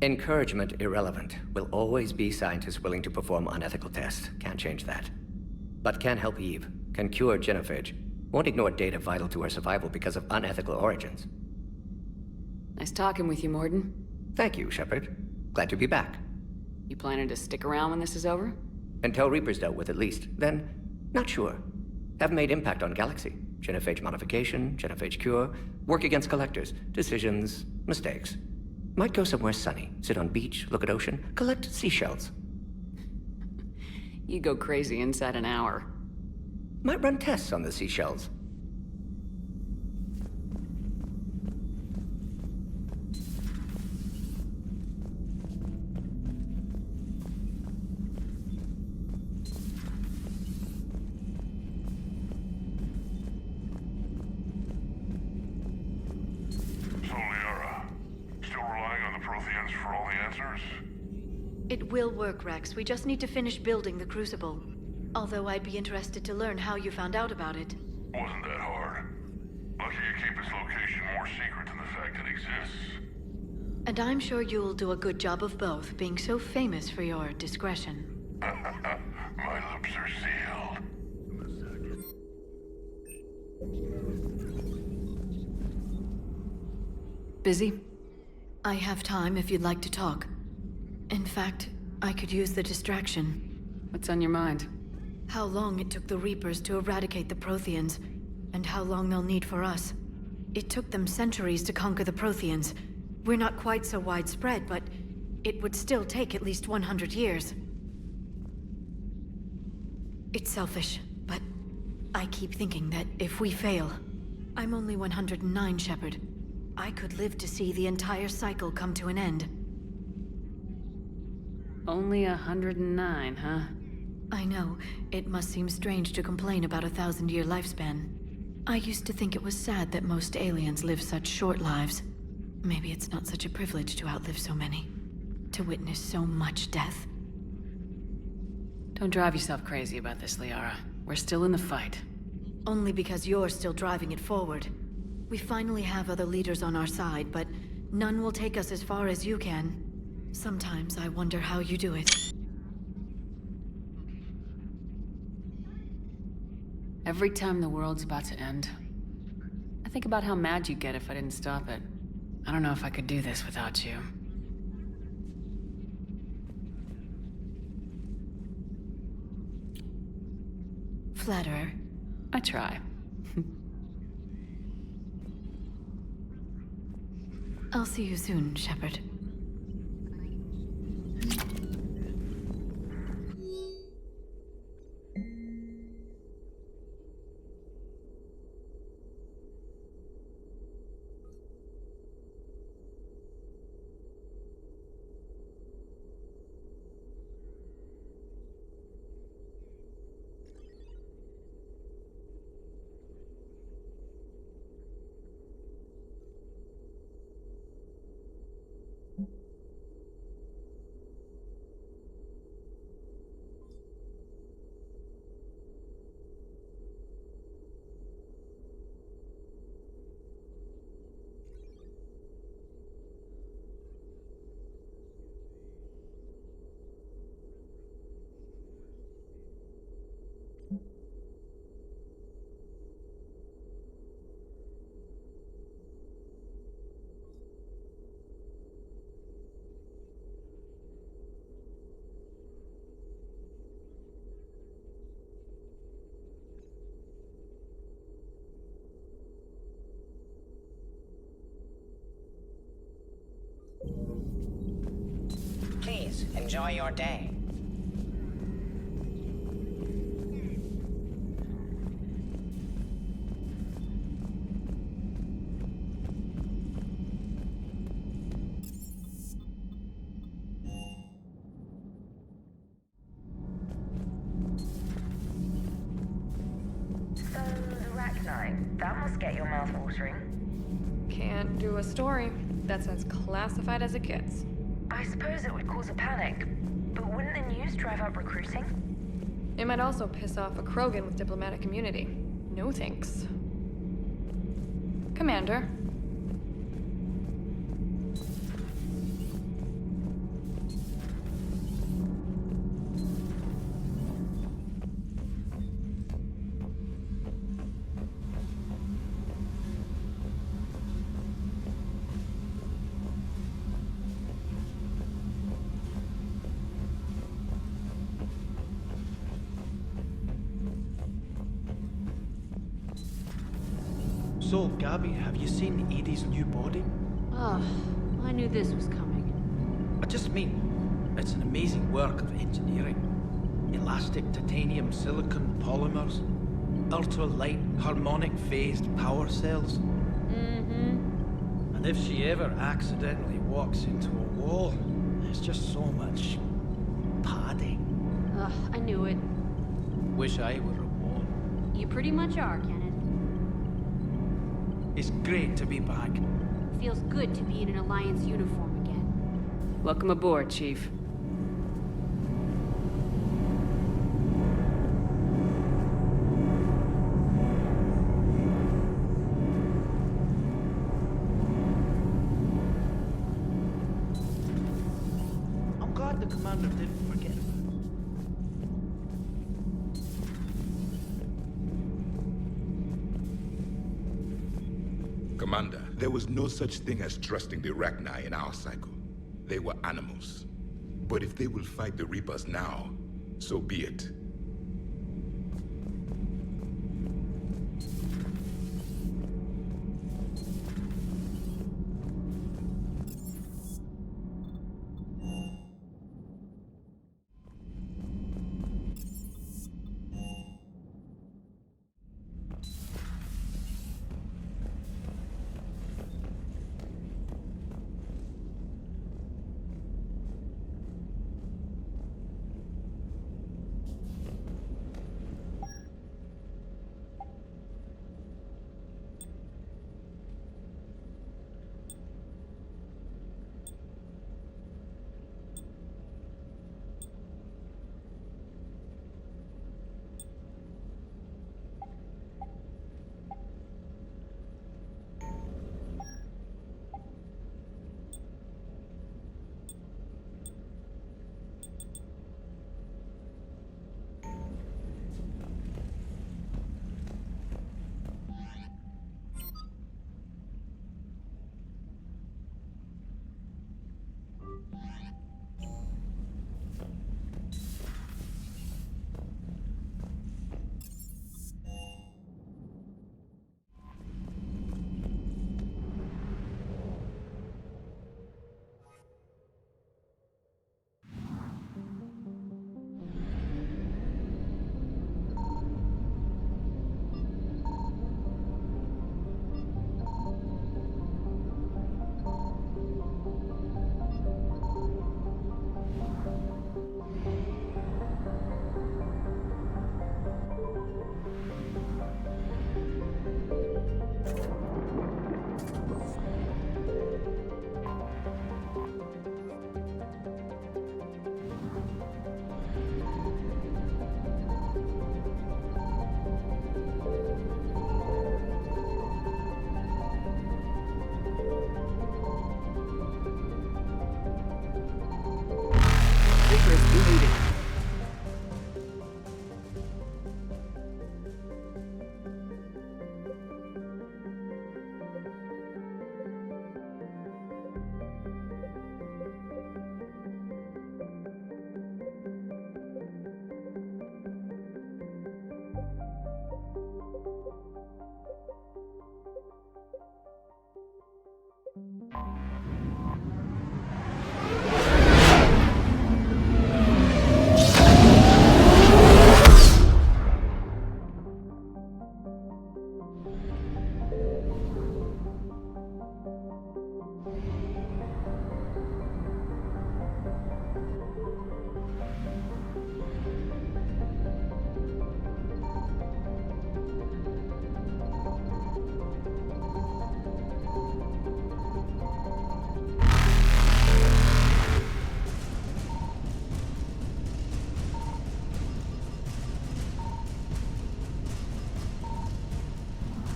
Encouragement irrelevant. Will always be scientists willing to perform unethical tests. Can't change that. But can help Eve. Can cure genophage. Won't ignore data vital to her survival because of unethical origins. Nice talking with you, Mordin. Thank you, Shepard. Glad to be back. You planning to stick around when this is over? Until Reaper's dealt with at least. Then, not sure. Have made impact on Galaxy. Genophage modification, genophage cure, work against collectors, decisions, mistakes. Might go somewhere sunny, sit on beach, look at ocean, collect seashells. You go crazy inside an hour. Might run tests on the seashells. It will work, Rex. We just need to finish building the Crucible. Although I'd be interested to learn how you found out about it. Wasn't that hard. Lucky you keep its location more secret than the fact it exists. And I'm sure you'll do a good job of both, being so famous for your discretion. My lips are sealed. Busy? I have time if you'd like to talk. In fact, I could use the distraction. What's on your mind? How long it took the Reapers to eradicate the Protheans, and how long they'll need for us. It took them centuries to conquer the Protheans. We're not quite so widespread, but it would still take at least 100 years. It's selfish, but I keep thinking that if we fail... I'm only 109, Shepard. I could live to see the entire cycle come to an end. Only 109, huh? I know. It must seem strange to complain about a 1,000-year lifespan. I used to think it was sad that most aliens live such short lives. Maybe it's not such a privilege to outlive so many. To witness so much death. Don't drive yourself crazy about this, Liara. We're still in the fight. Only because you're still driving it forward. We finally have other leaders on our side, but none will take us as far as you can. Sometimes I wonder how you do it. Every time the world's about to end, I think about how mad you'd get if I didn't stop it. I don't know if I could do this without you. Flatterer. I try. I'll see you soon, Shepard. Enjoy your day. So, Arachnite, that must get your mouth watering. Can't do a story. That's as classified as it gets. I suppose it would cause a panic, but wouldn't the news drive up recruiting? It might also piss off a Krogan with diplomatic immunity. No thanks. Commander. So, Gabby, have you seen Edie's new body? Oh, I knew this was coming. I just mean, it's an amazing work of engineering. Elastic titanium silicon polymers, ultra-light harmonic phased power cells. Mm-hmm. And if she ever accidentally walks into a wall, there's just so much padding. Ugh, I knew it. Wish I were a wall. You pretty much are, Kenneth. It's great to be back. Feels good to be in an Alliance uniform again. Welcome aboard, Chief. I'm glad the commander didn't forget about it. Commander, there was no such thing as trusting the Rachni in our cycle. They were animals. But if they will fight the Reapers now, so be it.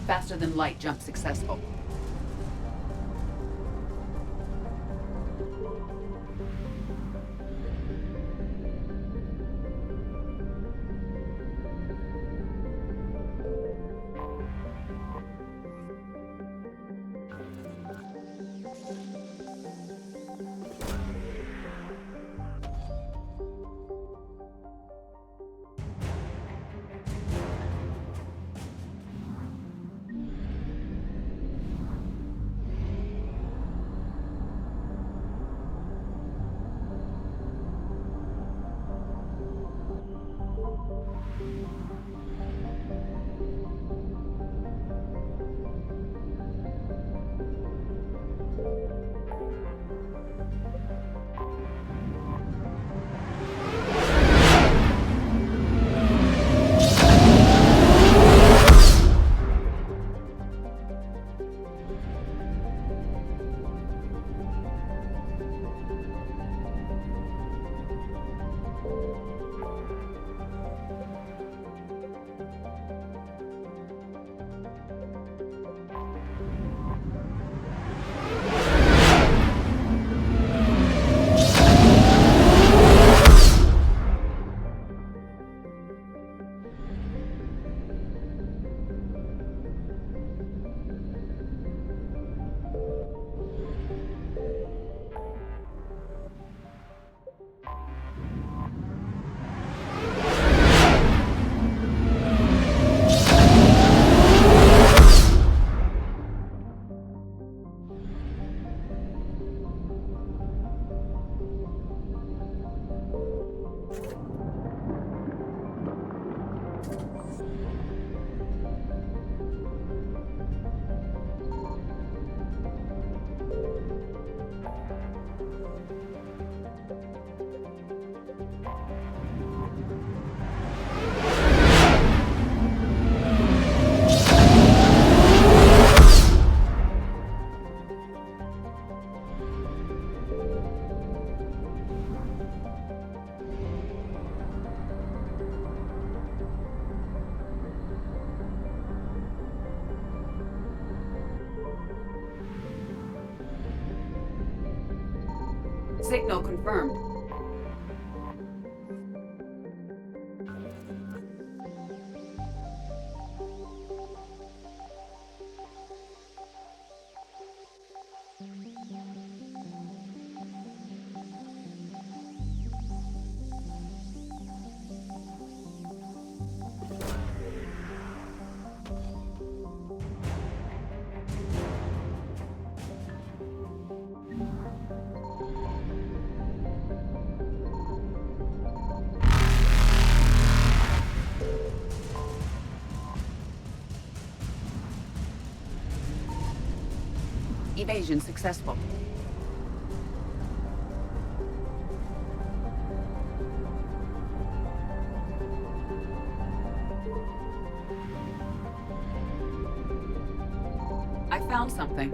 Faster than light jump successful. Signal confirmed. Evasion successful. I found something.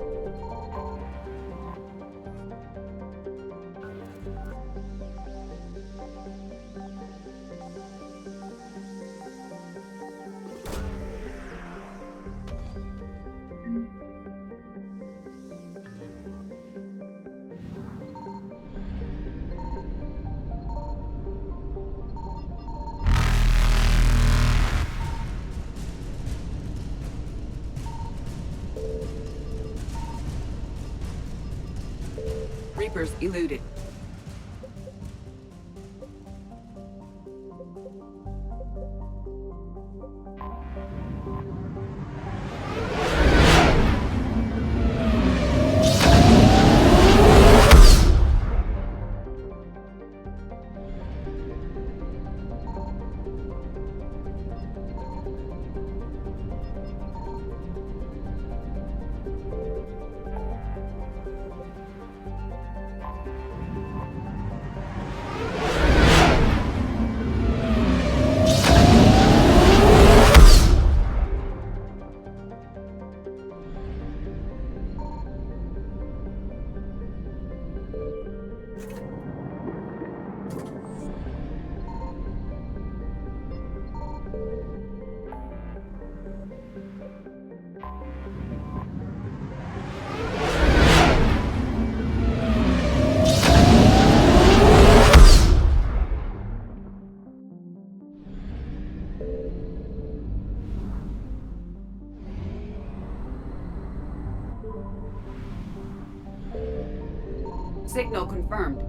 Reapers eluded. Signal confirmed.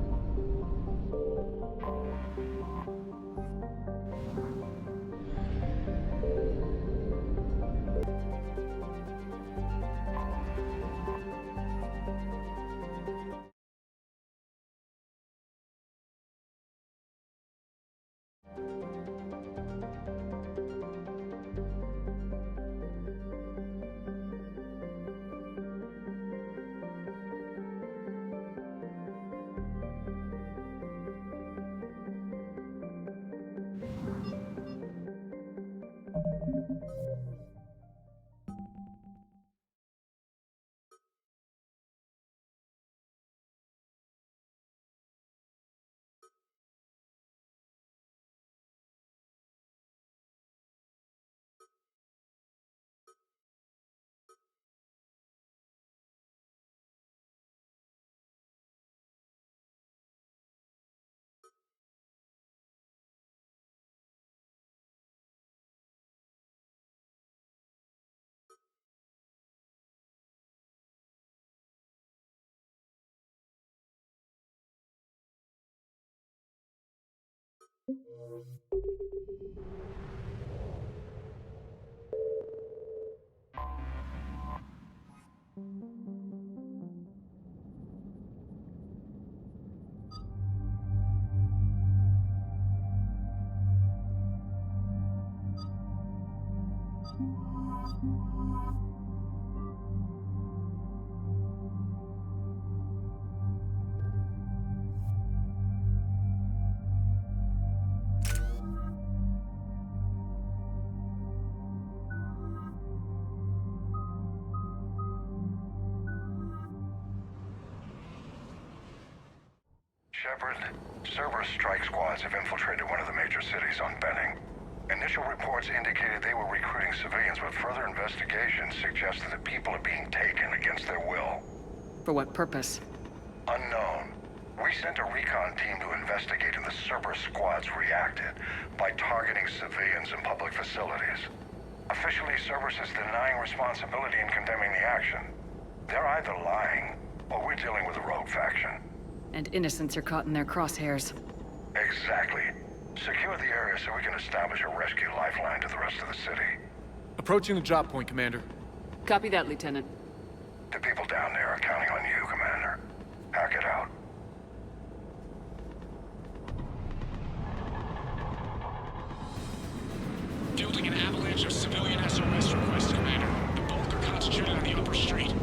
Shepard, Cerberus strike squads have infiltrated one of the major cities on Benning. Initial reports indicated they were recruiting civilians, but further investigation suggested that people are being taken against their will. For what purpose? Unknown. We sent a recon team to investigate, and the Cerberus squads reacted by targeting civilians in public facilities. Officially, Cerberus is denying responsibility and condemning the action. They're either lying, or we're dealing with a rogue faction. And innocents are caught in their crosshairs. Exactly. Secure the area so we can establish a rescue lifeline to the rest of the city. Approaching the drop point, Commander. Copy that, Lieutenant. The people down there are counting on you, Commander. Hack it out. Fielding an avalanche of civilian SOS requests, Commander. The bulk are concentrated on the upper street.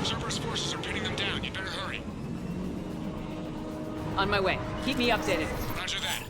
Cerberus forces are pinning them down. You better hurry. On my way. Keep me updated. Roger that.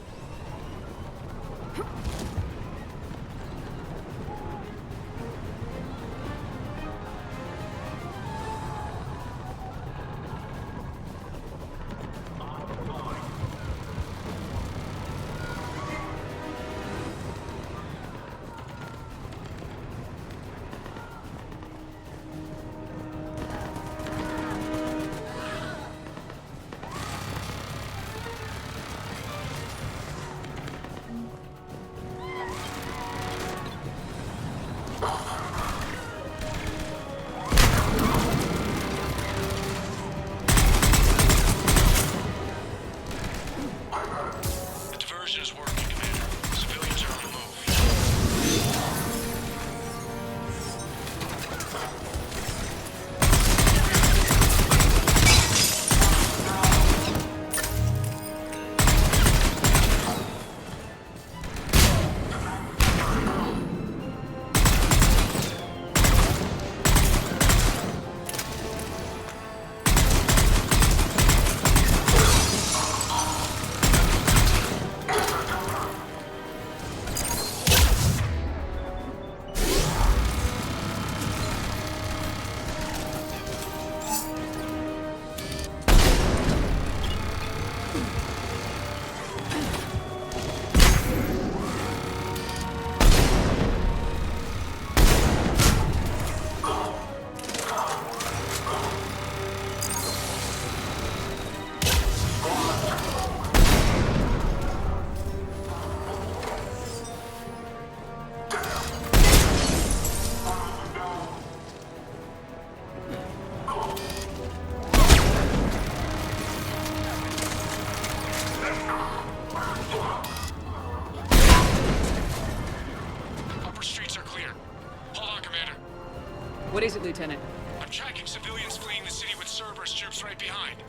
What is it, Lieutenant? I'm tracking civilians fleeing the city with Cerberus troops right behind.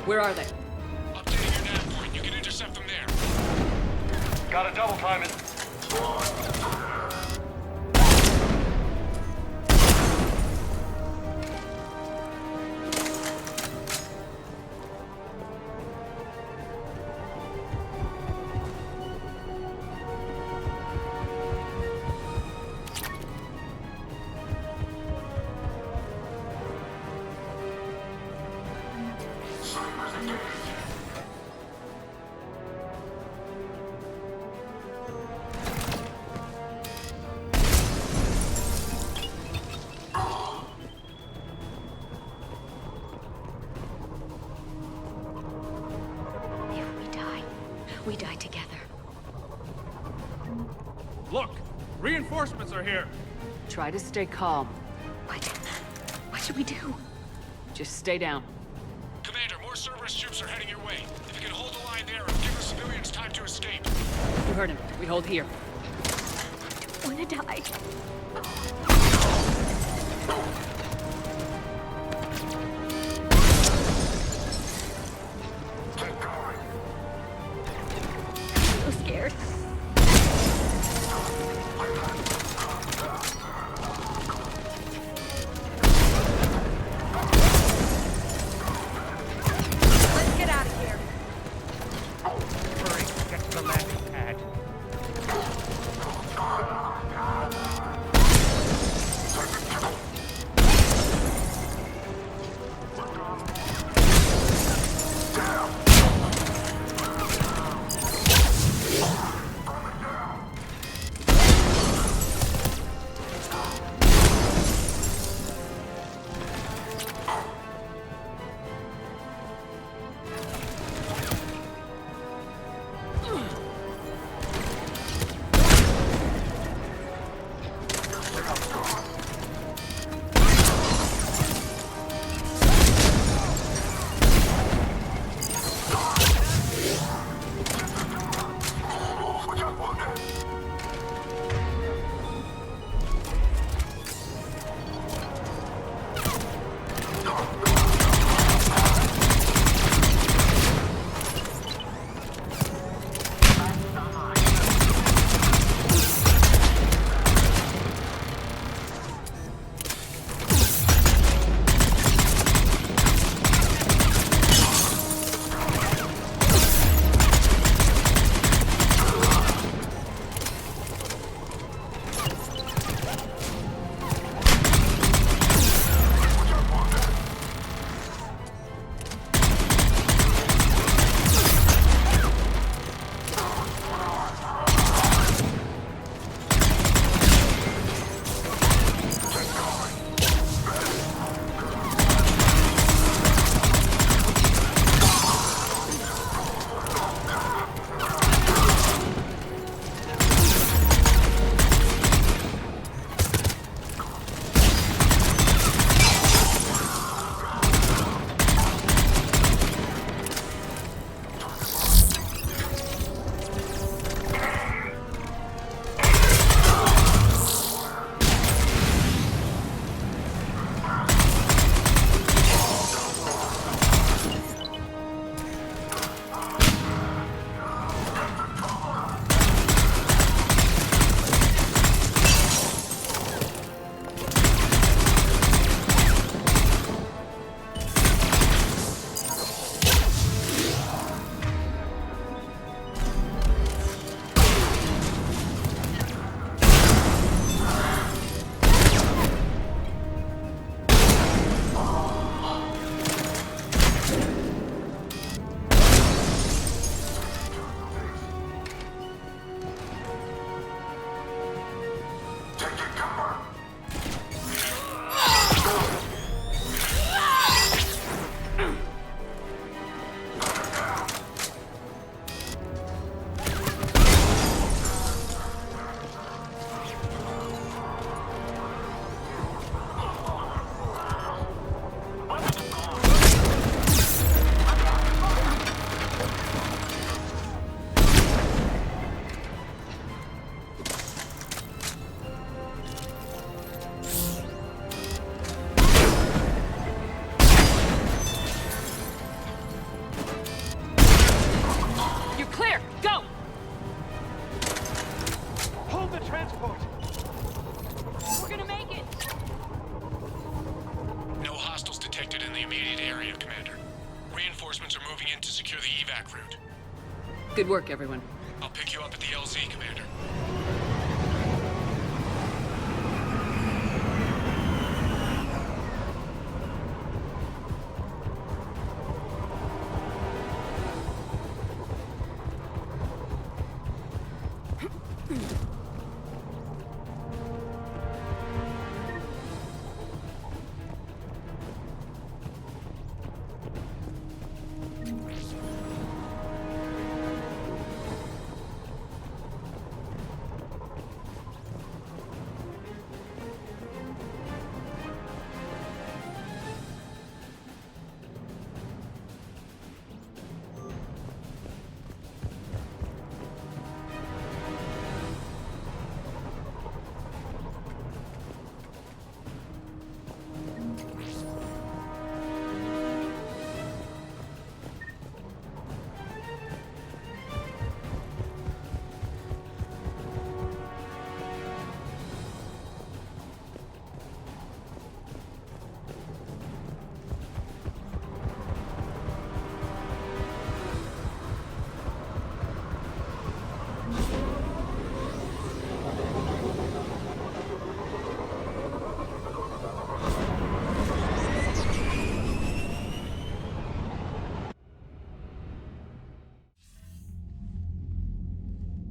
Where are they? Updating your nav point. You can intercept them there. Got a double time it. We die together. Look! Reinforcements are here! Try to stay calm. What should we do? Just stay down. Commander, more Cerberus troops are heading your way. If you can hold the line there, it'll give the civilians time to escape. You heard him. We hold here. I wanna die. I'm so scared. Let's get out of here. Hurry, get to the landing pad. evac route. Good work, everyone. I'll pick you up at the LZ, Commander.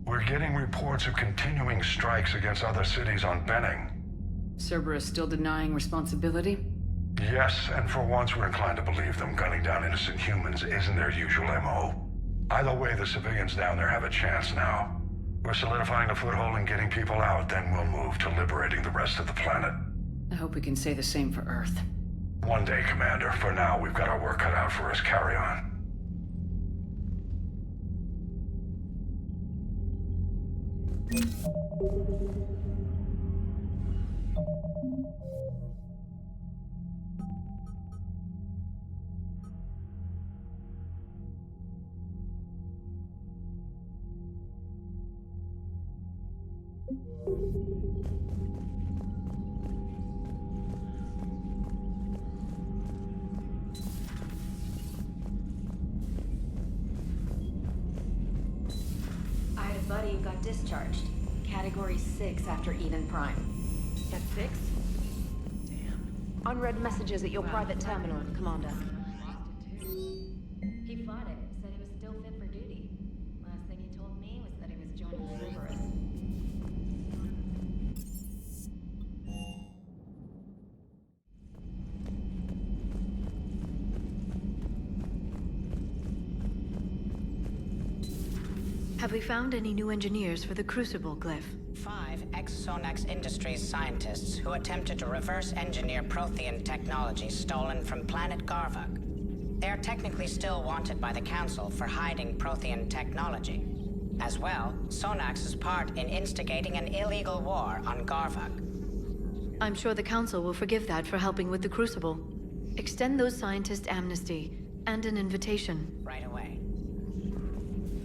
We're getting reports of continuing strikes against other cities on Benning. Cerberus still denying responsibility? Yes, and for once we're inclined to believe them. Gunning down innocent humans isn't their usual MO. Either way, the civilians down there have a chance now. We're solidifying a foothold and getting people out, then we'll move to liberating the rest of the planet. I hope we can say the same for Earth. One day, Commander. For now, we've got our work cut out for us. Carry on. I had a buddy who got discharged. Category 6 after Eden Prime. At 6? Unread messages at your private terminal, Commander. He fought it, said he was still fit for duty. Last thing he told me was that he was joining Cerberus. Have we found any new engineers for the Crucible glyph? 5 ex-Sonax Industries scientists who attempted to reverse engineer Prothean technology stolen from planet Garvug. They are technically still wanted by the Council for hiding Prothean technology. As well, Sonax is part in instigating an illegal war on Garvug. I'm sure the Council will forgive that for helping with the Crucible. Extend those scientists amnesty and an invitation. Right away.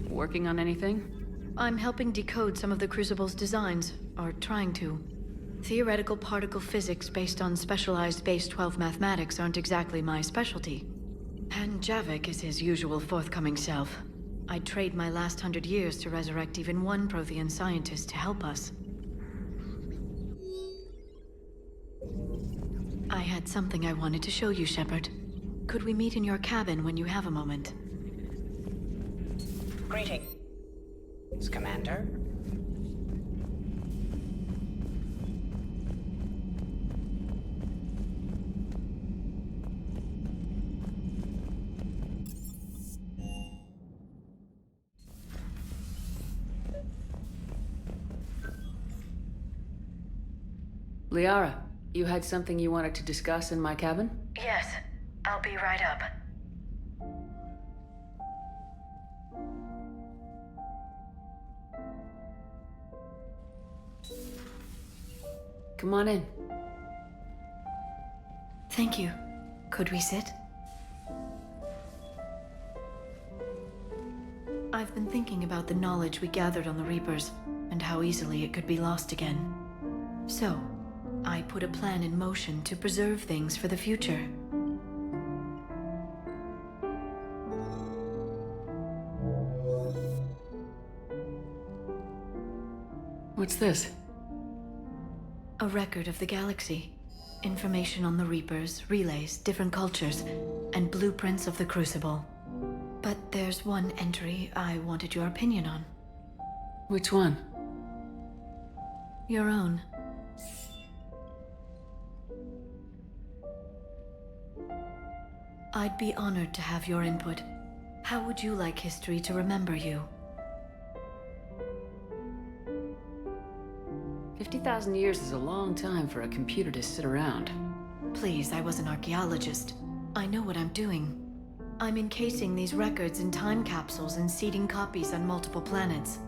Working on anything? I'm helping decode some of the Crucible's designs, or trying to. Theoretical particle physics based on specialized base 12 mathematics aren't exactly my specialty. And Javik is his usual forthcoming self. I'd trade my last 100 years to resurrect even one Prothean scientist to help us. I had something I wanted to show you, Shepard. Could we meet in your cabin when you have a moment? Greetings, Commander. Liara, you had something you wanted to discuss in my cabin? Yes, I'll be right up. Come on in. Thank you. Could we sit? I've been thinking about the knowledge we gathered on the Reapers, and how easily it could be lost again. So, I put a plan in motion to preserve things for the future. What's this? A record of the galaxy. Information on the Reapers, relays, different cultures, and blueprints of the Crucible. But there's one entry I wanted your opinion on. Which one? Your own. I'd be honored to have your input. How would you like history to remember you? 50,000 years is a long time for a computer to sit around. Please, I was an archaeologist. I know what I'm doing. I'm encasing these records in time capsules and seeding copies on multiple planets.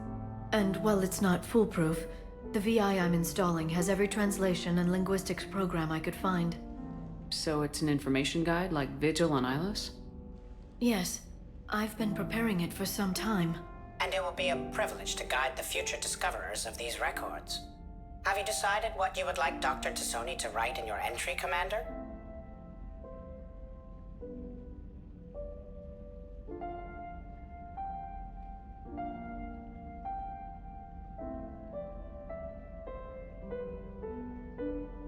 And while it's not foolproof, the VI I'm installing has every translation and linguistics program I could find. So it's an information guide like Vigil on Ilos? Yes. I've been preparing it for some time. And it will be a privilege to guide the future discoverers of these records. Have you decided what you would like Dr. T'Soni to write in your entry, Commander?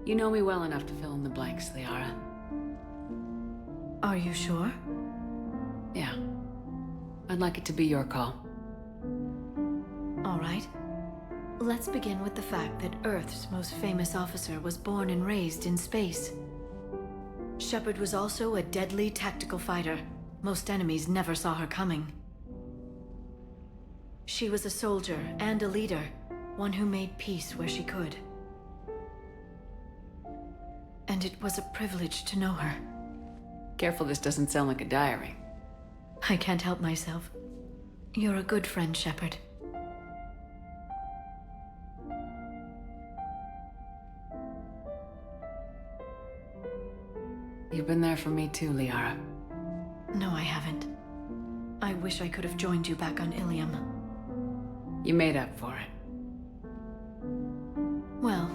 You know me well enough to fill in the blanks, Liara. Are you sure? Yeah. I'd like it to be your call. All right. Let's begin with the fact that Earth's most famous officer was born and raised in space. Shepard was also a deadly tactical fighter. Most enemies never saw her coming. She was a soldier and a leader, one who made peace where she could. And it was a privilege to know her. Careful this doesn't sound like a diary. I can't help myself. You're a good friend, Shepard. You've been there for me too, Liara. No, I haven't. I wish I could have joined you back on Ilium. You made up for it. Well,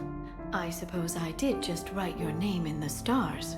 I suppose I did just write your name in the stars.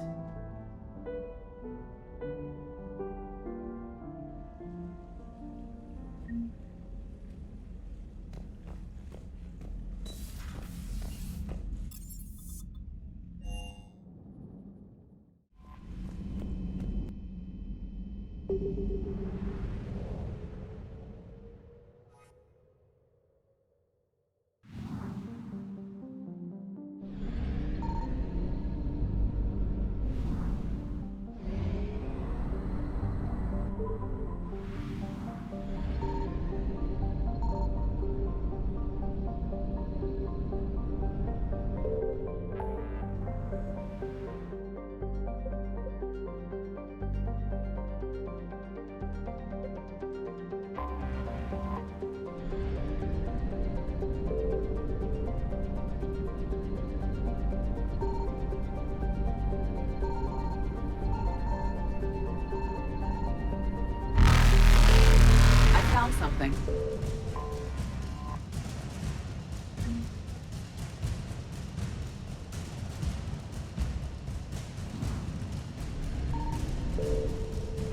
Something.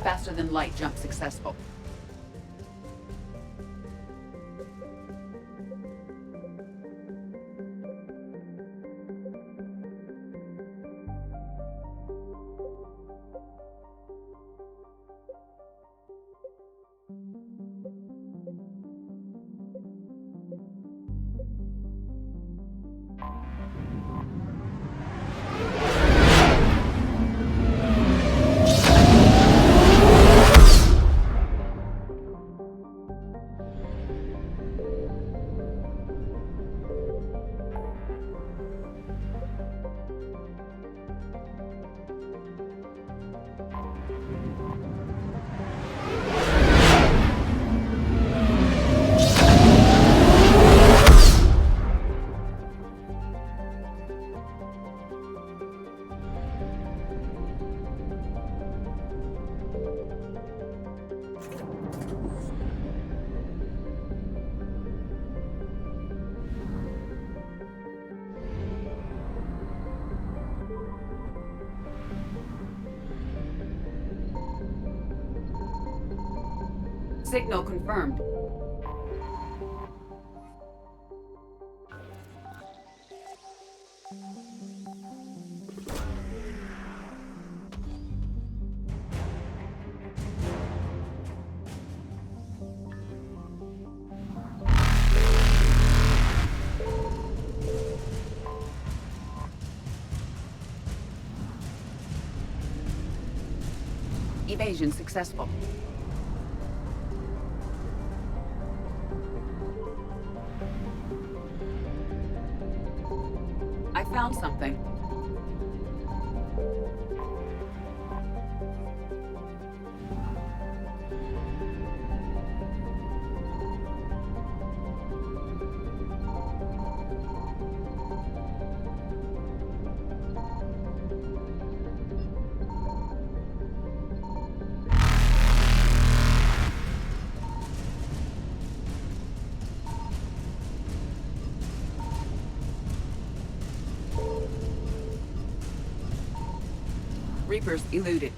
Faster than light jump successful. Signal confirmed. Evasion successful. I found something. Reapers eluded.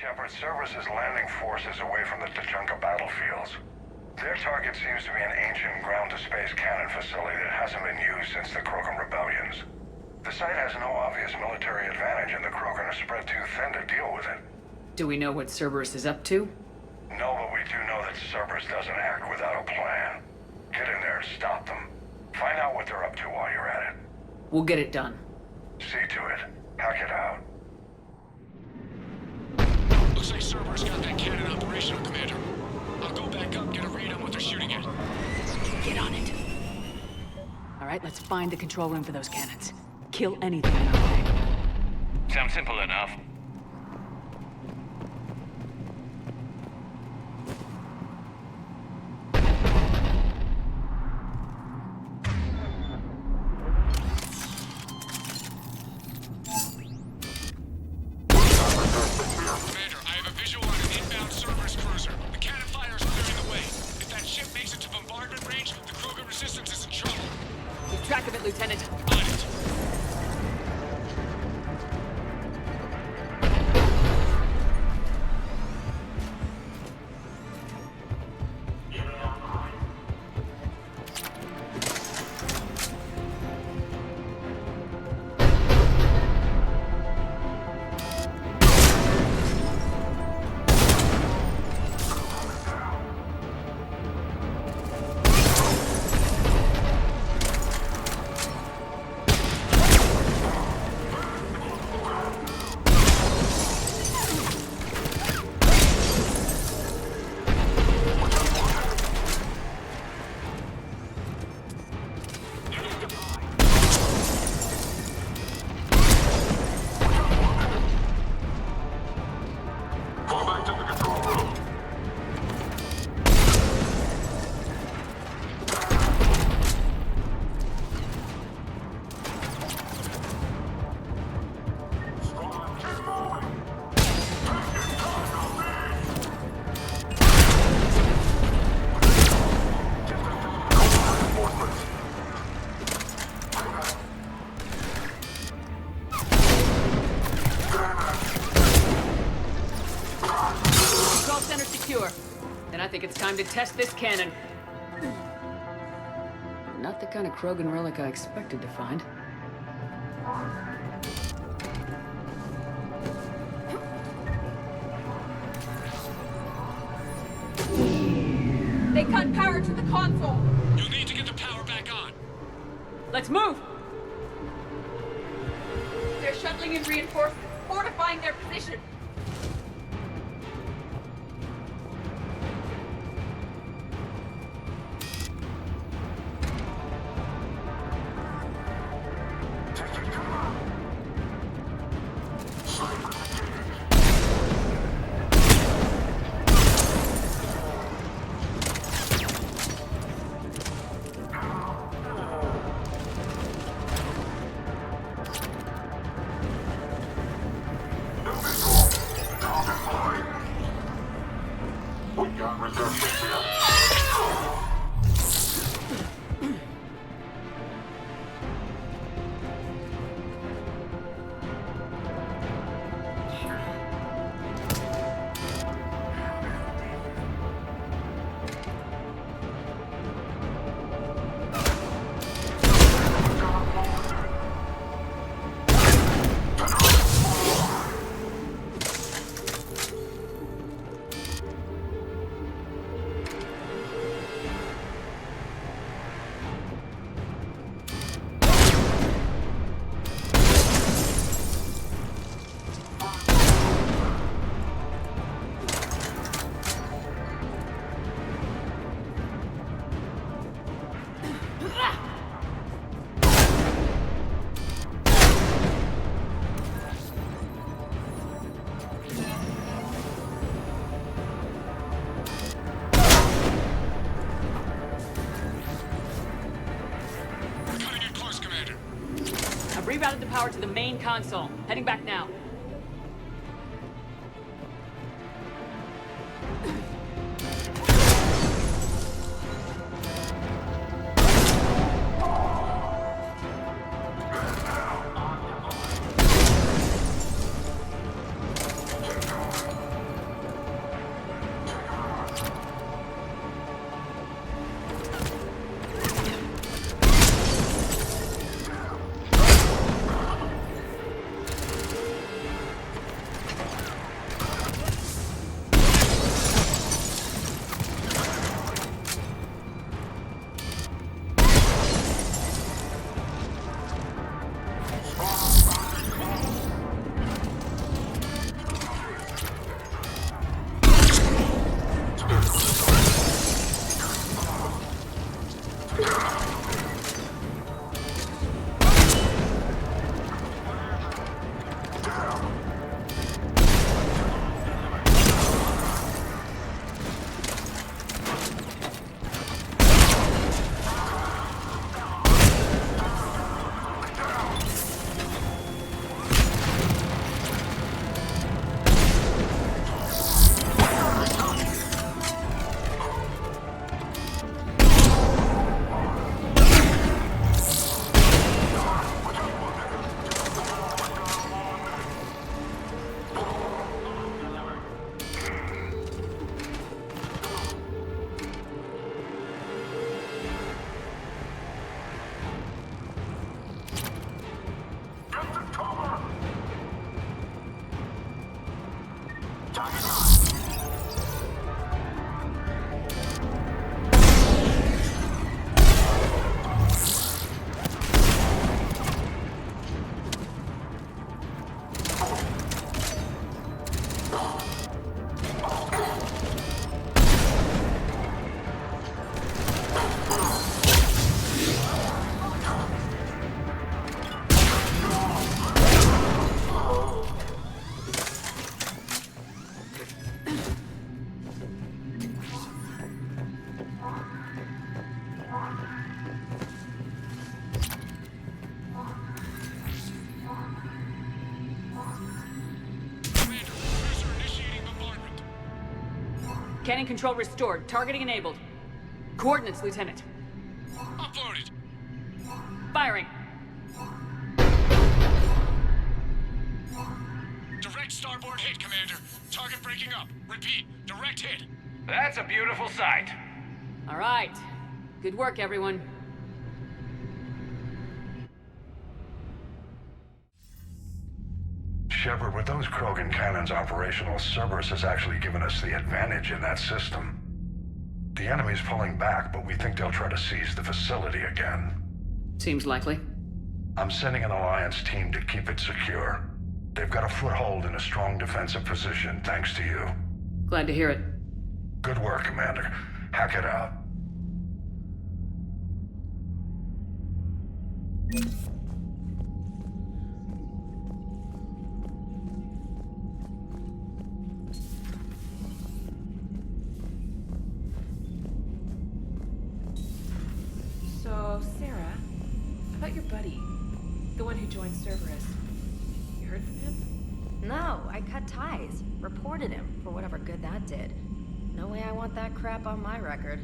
Shepard, Cerberus' landing forces away from the Tuchanka battlefields. Their target seems to be an ancient ground-to-space cannon facility that hasn't been used since the Krogan rebellions. The site has no obvious military advantage, and the Krogan are spread too thin to deal with it. Do we know what Cerberus is up to? No, but we do know that Cerberus doesn't act without a plan. Get in there and stop them. Find out what they're up to while you're at it. We'll get it done. See to it. Hack it out. Looks like Cerberus got that cannon operational, Commander. I'll go back up, get a read on what they're shooting at. Get on it. All right, let's find the control room for those cannons. Kill anything in our way. Sounds simple enough. Track of it, Lieutenant. On it. secure. Then I think it's time to test this cannon. Not the kind of Krogan relic I expected to find. They cut power to the console. You'll need to get the power back on. Let's move! They're shuttling in reinforcements, fortifying their position. Rerouted the power to the main console. Heading back now. Cannon control restored. Targeting enabled. Coordinates, Lieutenant. Uploaded. Firing. Direct starboard hit, Commander. Target breaking up. Repeat, direct hit. That's a beautiful sight. All right. Good work, everyone. Shepard, with those Krogan cannons operational, Cerberus has actually given us the advantage in that system. The enemy's pulling back, but we think they'll try to seize the facility again. Seems likely. I'm sending an Alliance team to keep it secure. They've got a foothold in a strong defensive position, thanks to you. Glad to hear it. Good work, Commander. Hack it out. So, Sarah, about your buddy, the one who joined Cerberus. You heard from him? No, I cut ties. Reported him, for whatever good that did. No way I want that crap on my record.